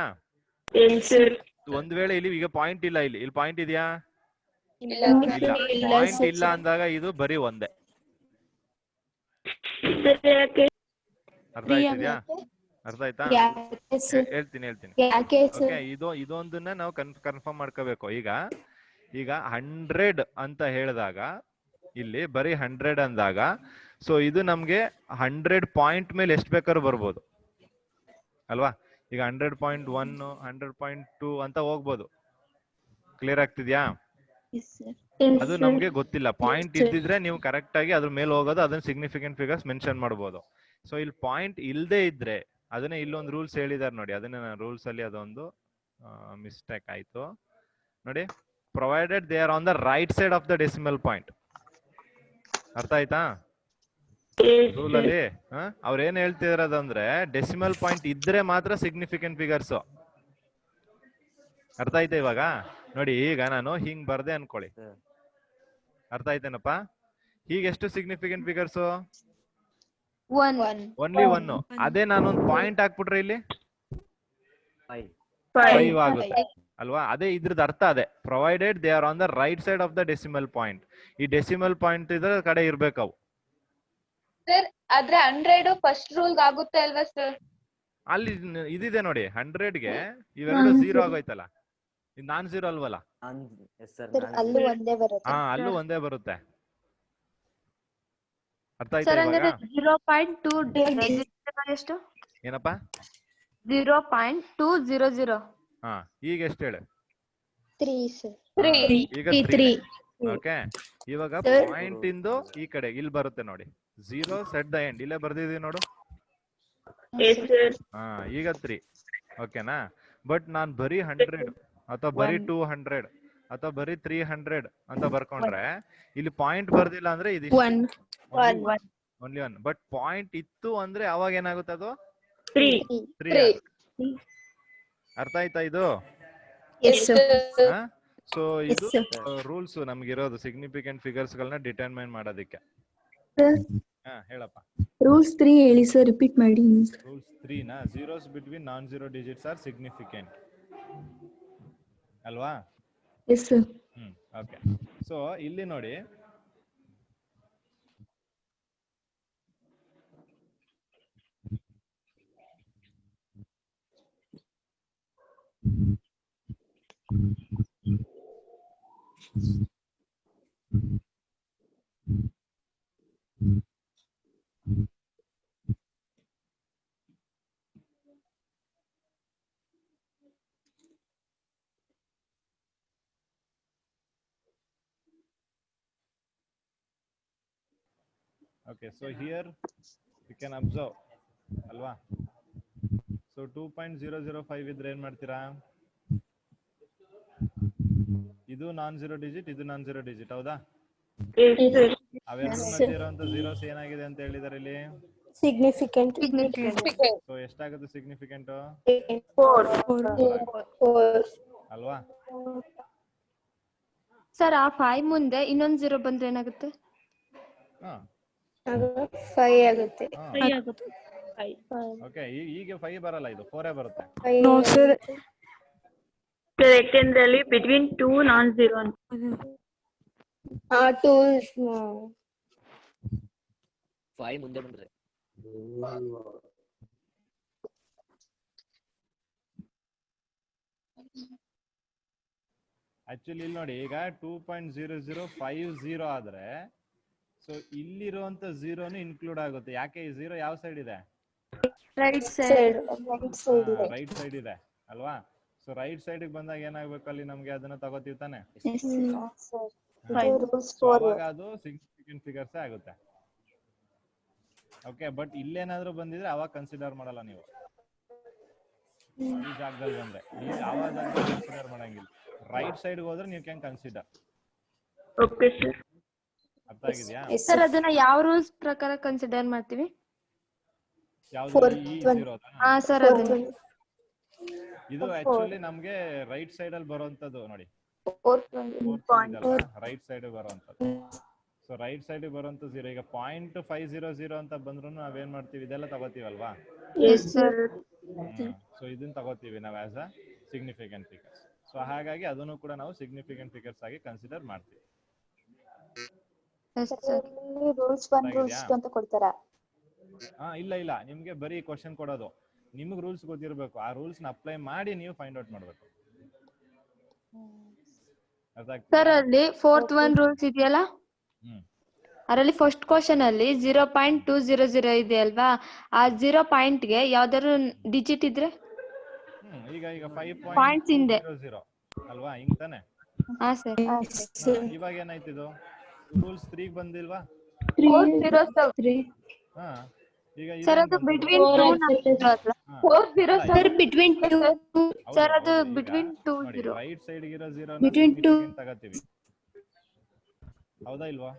ಒಂದ್ ವೇಳೆ ಇಲ್ಲಿ ಈಗ ಪಾಯಿಂಟ್ ಇಲ್ಲ, ಇಲ್ಲಿ ಪಾಯಿಂಟ್ ಇದೆಯಾ? ಇಲ್ಲ. ಪಾಯಿಂಟ್ ಇಲ್ಲ ಅಂದಾಗ ಇದು ಬರೀ ಒಂದೇ. ಅರ್ಥ ಆಗ್ತಿದ್ಯಾ? ಅರ್ಥ ಆಯ್ತಾ? ಹೇಳ್ತೀನಿ. ಓಕೆ, ಇದೊಂದನ್ನ ನಾವು ಕನ್ಫರ್ಮ್ ಮಾಡ್ಕೋಬೇಕು. ಈಗ 100 ಅಂತ ಹೇಳಿದಾಗ ಇಲ್ಲಿ ಬರೀ 100 ಅಂದಾಗ ಸೊ ಇದು ನಮ್ಗೆ 100 ಪಾಯಿಂಟ್ ಮೇಲೆ ಎಷ್ಟು ಬೇಕಾದ್ರೂ ಬರ್ಬೋದು ಅಲ್ವಾ? ಈಗ 100.1 100.2 ಅಂತ ಹೋಗ್ಬೋದು. ಕ್ಲಿಯರ್ ಆಗ್ತಿದ್ಯಾ? ಅದು ನಮ್ಗೆ ಗೊತ್ತಿಲ್ಲ. ಪಾಯಿಂಟ್ ಇದ್ದಿದ್ರೆ ನೀವು ಕರೆಕ್ಟ್ ಆಗಿ ಅದ್ರ ಮೇಲೆ ಹೋಗೋದು, ಅದನ್ನ ಸಿಗ್ನಿಫಿಕೆಂಟ್ ಫಿಗರ್ಸ್ ಮೆನ್ಷನ್ ಮಾಡಬಹುದು. ಸೊ ಇಲ್ಲಿ ಪಾಯಿಂಟ್ ಇಲ್ಲದೆ ಇದ್ರೆ ಅದನ್ನೇ ಇಲ್ಲೊಂದು ರೂಲ್ಸ್ ಹೇಳಿದಾರೆ ನೋಡಿ, ಅದನ್ನ ರೂಲ್ಸ್ ಅಲ್ಲಿ ಅದೊಂದು ಮಿಸ್ಟೇಕ್ ಆಯ್ತು ನೋಡಿ. Provided they are on the right side of the decimal point. ಅರ್ಥ ಆಯ್ತಾ? ರೂಲ್ ಅಲ್ಲಿ ಅವ್ರ ಏನ್ ಹೇಳ್ತಿರೋದಂದ್ರೆ ಡೆಸಿಮಲ್ ಪಾಯಿಂಟ್ ಇದ್ರೆ ಮಾತ್ರ ಸಿಗ್ನಿಫಿಕೆಂಟ್ ಫಿಗರ್ಸ್. ಅರ್ಥ ಆಯ್ತಾ ಇವಾಗ? ನೋಡಿ, ಈಗ ನಾನು ಹಿಂಗ್ ಬರ್ದೆ ಅನ್ಕೊಳ್ಳಿ, ಅರ್ಥ ಆಯ್ತೇನಪ್ಪ? ಹೀಗೆಷ್ಟು ಸಿಗ್ನಿಫಿಕೆಂಟ್ ಫಿಗರ್ಸ್? ಓನ್ಲಿ 1. ಅದೇ ನಾನೊಂದು ಪಾಯಿಂಟ್ ಹಾಕ್ಬಿಟ್ರೆ ಇಲ್ಲಿ 5 ಆಗುತ್ತೆ ಅಲ್ವಾ? ಅದೇ ಇದ್ರದ್ದು ಅರ್ಥ ಅದೇ, provided they are on the right side of the decimal point. ಈ ಡೆಸಿಮಲ್ ಪಾಯಿಂಟ್ ಇದ್ರ ಕಡೆ ಇರ್ಬೇಕವು. ಸರ್ ಆದ್ರೆ 100 ಫಸ್ಟ್ ರೂಲ್ ಆಗುತ್ತೆ ಅಲ್ವಾ ಸರ್? ಅಲ್ಲಿ ಇದಿದೆ ನೋಡಿ, 100ಗೆ ಇವೆರಡು 0 ಆಗೋಯ್ತಲ್ಲ, ಇದು ನಾನ್ 0 ಅಲ್ವಲ್ಲ? ಅಲ್ಲೂ ಒಂದೇ ಬರುತ್ತೆ. ಅಲ್ಲೂ ಒಂದೇ ಬರುತ್ತೆ. ಅರ್ಥ ಆಯ್ತಾ ಸರ್ ಇವಾಗ? ಹಂಗಾದ್ರೆ 0.2 ಎಷ್ಟು? ಏನಪ್ಪಾ? 0.200. ಈಗ ಎಷ್ಟು ಹೇಳು? 3 ಸರ್. ಈಗ 3. ಓಕೆ, ಇವಾಗ ಪಾಯಿಂಟ್ ಇಂದು ಈ ಕಡೆ ಇಲ್ಲಿ ಬರುತ್ತೆ ನೋಡಿ, 0 ಸೆಟ್ ದ ಎಂಡ್. ಇಲ್ಲೇ ಬರ್ದಿದೀವಿ ನೋಡು. ಈಗ 3. ಓಕೆನಾ? ಬಟ್ ನಾನ್ ಬರೀ 100 ಅಥವಾ ಬರೀ 200 ಅಥವಾ ಬರೀ 300 ಅಂತ ಬರ್ಕೊಂಡ್ರೆ ಇಲ್ಲಿ ಪಾಯಿಂಟ್ ಬರ್ದಿಲ್ಲ ಅಂದ್ರೆ ಇದು ಓನ್ಲಿ 1. ಬಟ್ ಪಾಯಿಂಟ್ ಇತ್ತು ಅಂದ್ರೆ ಅವಾಗ ಏನಾಗುತ್ತೆ? ಅದು 3. ಅರ್ಥ ಆಯ್ತಾ ಇದು? ಸೊ ಇದು ರೂಲ್ಸ್ ನಮ್ಗಿರೋದು ಸಿಗ್ನಿಫಿಕೆಂಟ್ ಫಿಗರ್ಸ್ ಗಳನ್ನ ಡಿಟರ್ಮೈನ್ ಮಾಡೋದಕ್ಕೆ. ಹೇಳಪ್ಪ. ರೂಲ್ಸ್ 3 ಹೇಳಿ ಸರ್, ರಿಪೀಟ್ ಮಾಡಿ. ರೂಲ್ಸ್ 3 ನ zeros between non-zero digits are significant ಅಲ್ವಾ? Yes sir. ಓಕೆ. ಸೊ ಇಲ್ಲಿ ನೋಡಿ, okay, so here you can observe ಅಲ್ವಾ? ಸೊ 2.005 ಇದ್ರೆ ಏನ್ ಮಾಡ್ತೀರಾ? ಇದು ನಾನ್ ಜೀರೋ ಡಿಜಿಟ್, ಇದು ನಾನ್ ಜೀರೋ ಡಿಜಿಟ್, ಹೌದಾ? ಅವೆರಡು ಮಧ್ಯೆ ಇರುವಂತ zeros ಏನಾಗಿದೆ ಅಂತ ಹೇಳಿದಾರೆ ಇಲ್ಲಿ? Significant. ಸೊ ಎಷ್ಟಾಗುತ್ತೆ ಸಿಗ್ನಿಫಿಕೆಂಟ್ 4. ಅಲ್ವಾ? ಸರ್ ಆ 5 ಮುಂದೆ ಇನ್ನೊಂದ್ 0 ಬಂದ್ರೆ ಏನಾಗುತ್ತೆ? ಹಾ 5 ಆಗುತ್ತೆ. ಓಕೆ, ಈಗ 5 ಬರಲ್ಲ, ಇದು 4 ಬರುತ್ತೆ. ನೋ ಸರ್ ಯಾಕೆಂದ್ರೆ ಅಲ್ಲಿ ಬಿಟ್ವೀನ್ 2 ನಾನ್ 0 ಅಂತ 2 5 ಮುಂದೆ ಬಂದ್ರೆ ಆಕ್ಚುಲಿ ಇಲ್ಲಿ ನೋಡಿ, ಈಗ 2.0050 ಆದ್ರೆ ಸೊ ಇಲ್ಲಿರುವಂತ 0 ಇನ್ಕ್ಲೂಡ್ ಆಗುತ್ತೆ. ಯಾಕೆ ಈ 0 ಯಾವ ಸೈಡ್ ಇದೆ? Right side. ರೈಟ್ ಸೈಡ್ ಇದೆ ಅಲ್ವಾ? ಸೊ ರೈಟ್ ಸೈಡ್ ಬಂದಾಗ ಏನಾಗ್ಬೇಕು ಅಲ್ಲಿ ನಮ್ಗೆ ಅದನ್ನ ತಗೋತೀವಿ ತಾನೆ? ಅವಾಗ ಅದು ಸಿಗ್ನಿಫಿಕೆಂಟ್ ಫಿಗರ್ಸ್ ಆಗುತ್ತೆ. ಓಕೆ, ಬಟ್ ಇಲ್ಲೇನಾದ್ರೂ ಬಂದಿದ್ರೆ ಅವಾಗ ಕನ್ಸಿಡರ್ ಮಾಡಲ್ಲ ನೀವು. ಈ ಜಾಗದಲ್ಲಿ ಬಂದ್ರೆ ಯಾವ ಜಾಗದಲ್ಲಿ ಕನ್ಸಿಡರ್ ಮಾಡಂಗಿಲ್ಲ. ರೈಟ್ ಸೈಡ್ ಹೋದ್ರೆ ನೀವು ಕ್ಯಾನ್ ಕನ್ಸಿಡರ್. Okay sir. ಅರ್ಥ ಆಗಿದ್ಯಾ? ಸರ್ ಅದನ್ನ ಯಾವ ರೂಲ್ಸ್ ಪ್ರಕಾರ ಕನ್ಸಿಡರ್ ಮಾಡ್ತೀವಿ? ಯಾವ್ದು? ಈ 0 ಹಾ ಸರ್ ಅದನ್ನ ಇದು ಆಕ್ಚುಲಿ ನಮ್ಗೆ ರೈಟ್ ಸೈಡ್ ಅಲ್ಲಿ ಬರುವಂತದ್ದು ನೋಡಿ, ರೈಟ್ ಸೈಡ್ ಬರುವಂತದ್ದು. ಸೊ ರೈಟ್ ಸೈಡ್ ಬರುವಂತ 0 ಈಗ 0.500 ಅಂತ ಬಂದ್ರು ನಾವೇನ್ ಮಾಡ್ತೀವಿ? ಇದೆಲ್ಲ ತಗೋತೀವಲ್ವಾ? ಸೊ ಇದನ್ನ ತಗೋತೀವಿ ನಾವು as a significant figures. So ಹಾಗಾಗಿ ಅದನ್ನು ಕೂಡ ನಾವು ಸಿಗ್ನಿಫಿಕೆಂಟ್ ಫಿಗರ್ಸ್ ಆಗಿ ಕನ್ಸಿಡರ್ ಮಾಡ್ತೀವಿ. ಇಲ್ಲ, ನಿಮ್ಗೆ ಬರೀ ಕ್ವಶನ್ ಕೊಡೋದು, ನಿಮ್ಗೆ ರೂಲ್ಸ್ ಗೊತ್ತಿರ್ಬೇಕು. ಆ ರೂಲ್ಸ್ ನ ಅಪ್ಲೈ ಮಾಡಿ ನೀವು ಫೈಂಡ್ ಔಟ್ ಮಾಡ್ಬೇಕು. ಸರ್ ಅಲ್ಲಿ 4th one ರೂಲ್ಸ್ ಇದೆಯಲ್ಲ, ಅದರಲ್ಲಿ ಫಸ್ಟ್ ಕ್ವಶನ್ ಅಲ್ಲಿ 0.200 ಇದೆ ಅಲ್ವಾ? ಆ 0 ಪಾಯಿಂಟ್ಗೆ ಯಾವ್ದಾದ್ರು ಡಿಜಿಟ್ ಇದ್ರೆ ಈಗ 5.00 ಅಲ್ವಾ? ಹಿಂಗ್ ತಾನೆ? ಹಾ ಸರ್. ಇವಾಗ ಏನಾಯ್ತು? ಇದು ರೂಲ್ಸ್ 3 ಬಂದಿಲ್ವಾ? 407. ಹಾ, ಈಗ ಸರ್ ಅದು ಬಿಟ್ವೀನ್ 2 407 ಬಿಟ್ವೀನ್ 2 ಸರ್ ಅದು ಬಿಟ್ವೀನ್ 2 0 ರೈಟ್ ಸೈಡ್ ಇರೋ 0 Between two. ತಗೋತೀವಿ, ಹೌದಾ ಇಲ್ವಾ?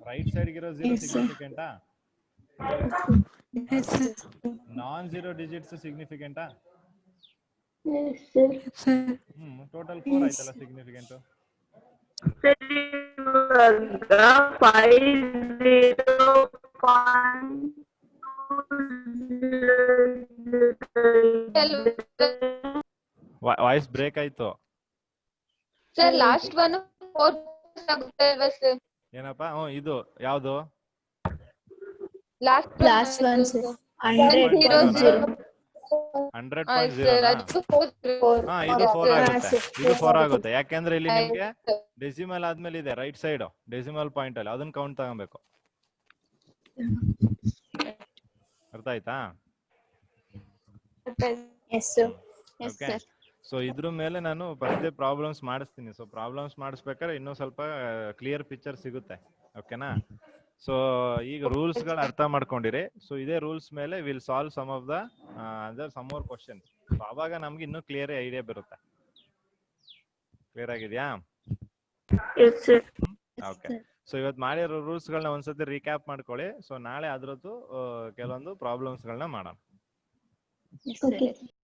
ರೈಟ್ ಸೈಡ್ ಇರೋ 0 ಸಿಗ್ನಿಫಿಕೆಂಟಾ? ನಾನ್ 0 ಡಿಜಿಟ್ಸ್ ಸಿಗ್ನಿಫಿಕೆಂಟಾ? ಟೋಟಲ್ 4 ಆಯ್ತಲ್ಲ ಸಿಗ್ನಿಫಿಕೆಂಟ್. ವಾಯ್ಸ್ ಬ್ರೇಕ್ ಆಯ್ತು ಸರ್. ಲಾಸ್ಟ್ ಒನ್ 4 ಆಗುತ್ತೆ ಅಲ್ವಾ ಸರ್? ಏನಪ್ಪಾ? ಇದು ಯಾವ್ದು? Last one sir. 100.0 ಹಾ, ಇದು 4 ಆಗುತ್ತೆ. ಇದು 4 ಆಗುತ್ತೆ. ಯಾಕೆಂದ್ರೆ ಇಲ್ಲಿ ನಿಮ್ಗೆ ಡೆಸಿಮಲ್ ಆದ್ಮೇಲೆ ಇದೆ ರೈಟ್ ಸೈಡ್ ಡೆಸಿಮಲ್ ಪಾಯಿಂಟ್ ಅಲ್ಲಿ, ಅದನ್ನ ಕೌಂಟ್ ತಗೊಬೇಕು. ಅರ್ಥ ಆಯ್ತಾ? ಓಕೆ, ಸೊ ಇದ್ರ ಮೇಲೆ ನಾನು ಫಸ್ಟ್ ಪ್ರಾಬ್ಲಮ್ಸ್ ಮಾಡಿಸ್ತೀನಿ. ಸೊ ಪ್ರಾಬ್ಲಮ್ಸ್ ಮಾಡಿಸ್ಬೇಕಾದ್ರೆ ಇನ್ನೂ ಸ್ವಲ್ಪ ಕ್ಲಿಯರ್ ಪಿಕ್ಚರ್ ಸಿಗುತ್ತೆ. ಓಕೆನಾ? ಸೊ ಈಗ ರೂಲ್ಸ್ ಗಳು ಅರ್ಥ ಮಾಡ್ಕೊಂಡಿರಿ. ಸೊ ಇದೇ ರೂಲ್ಸ್ ಮೇಲೆ will solve some of the some more questions. So ಅವಾಗ ನಮ್ಗೆ ಇನ್ನೂ ಕ್ಲಿಯರ್ ಐಡಿಯಾ ಬರುತ್ತೆ. ಕ್ಲಿಯರ್ ಆಗಿದ್ಯಾ? ಓಕೆ, ಸೊ ಇವತ್ತು ಮಾಡಿರೋ ರೂಲ್ಸ್ ಗಳನ್ನ ಒಂದ್ಸತಿ ರೀಕ್ಯಾಪ್ ಮಾಡ್ಕೊಳ್ಳಿ. ಸೊ ನಾಳೆ ಅದ್ರದ್ದು ಕೆಲವೊಂದು ಪ್ರಾಬ್ಲಮ್ಸ್ ಗಳನ್ನ ಮಾಡೋಣ.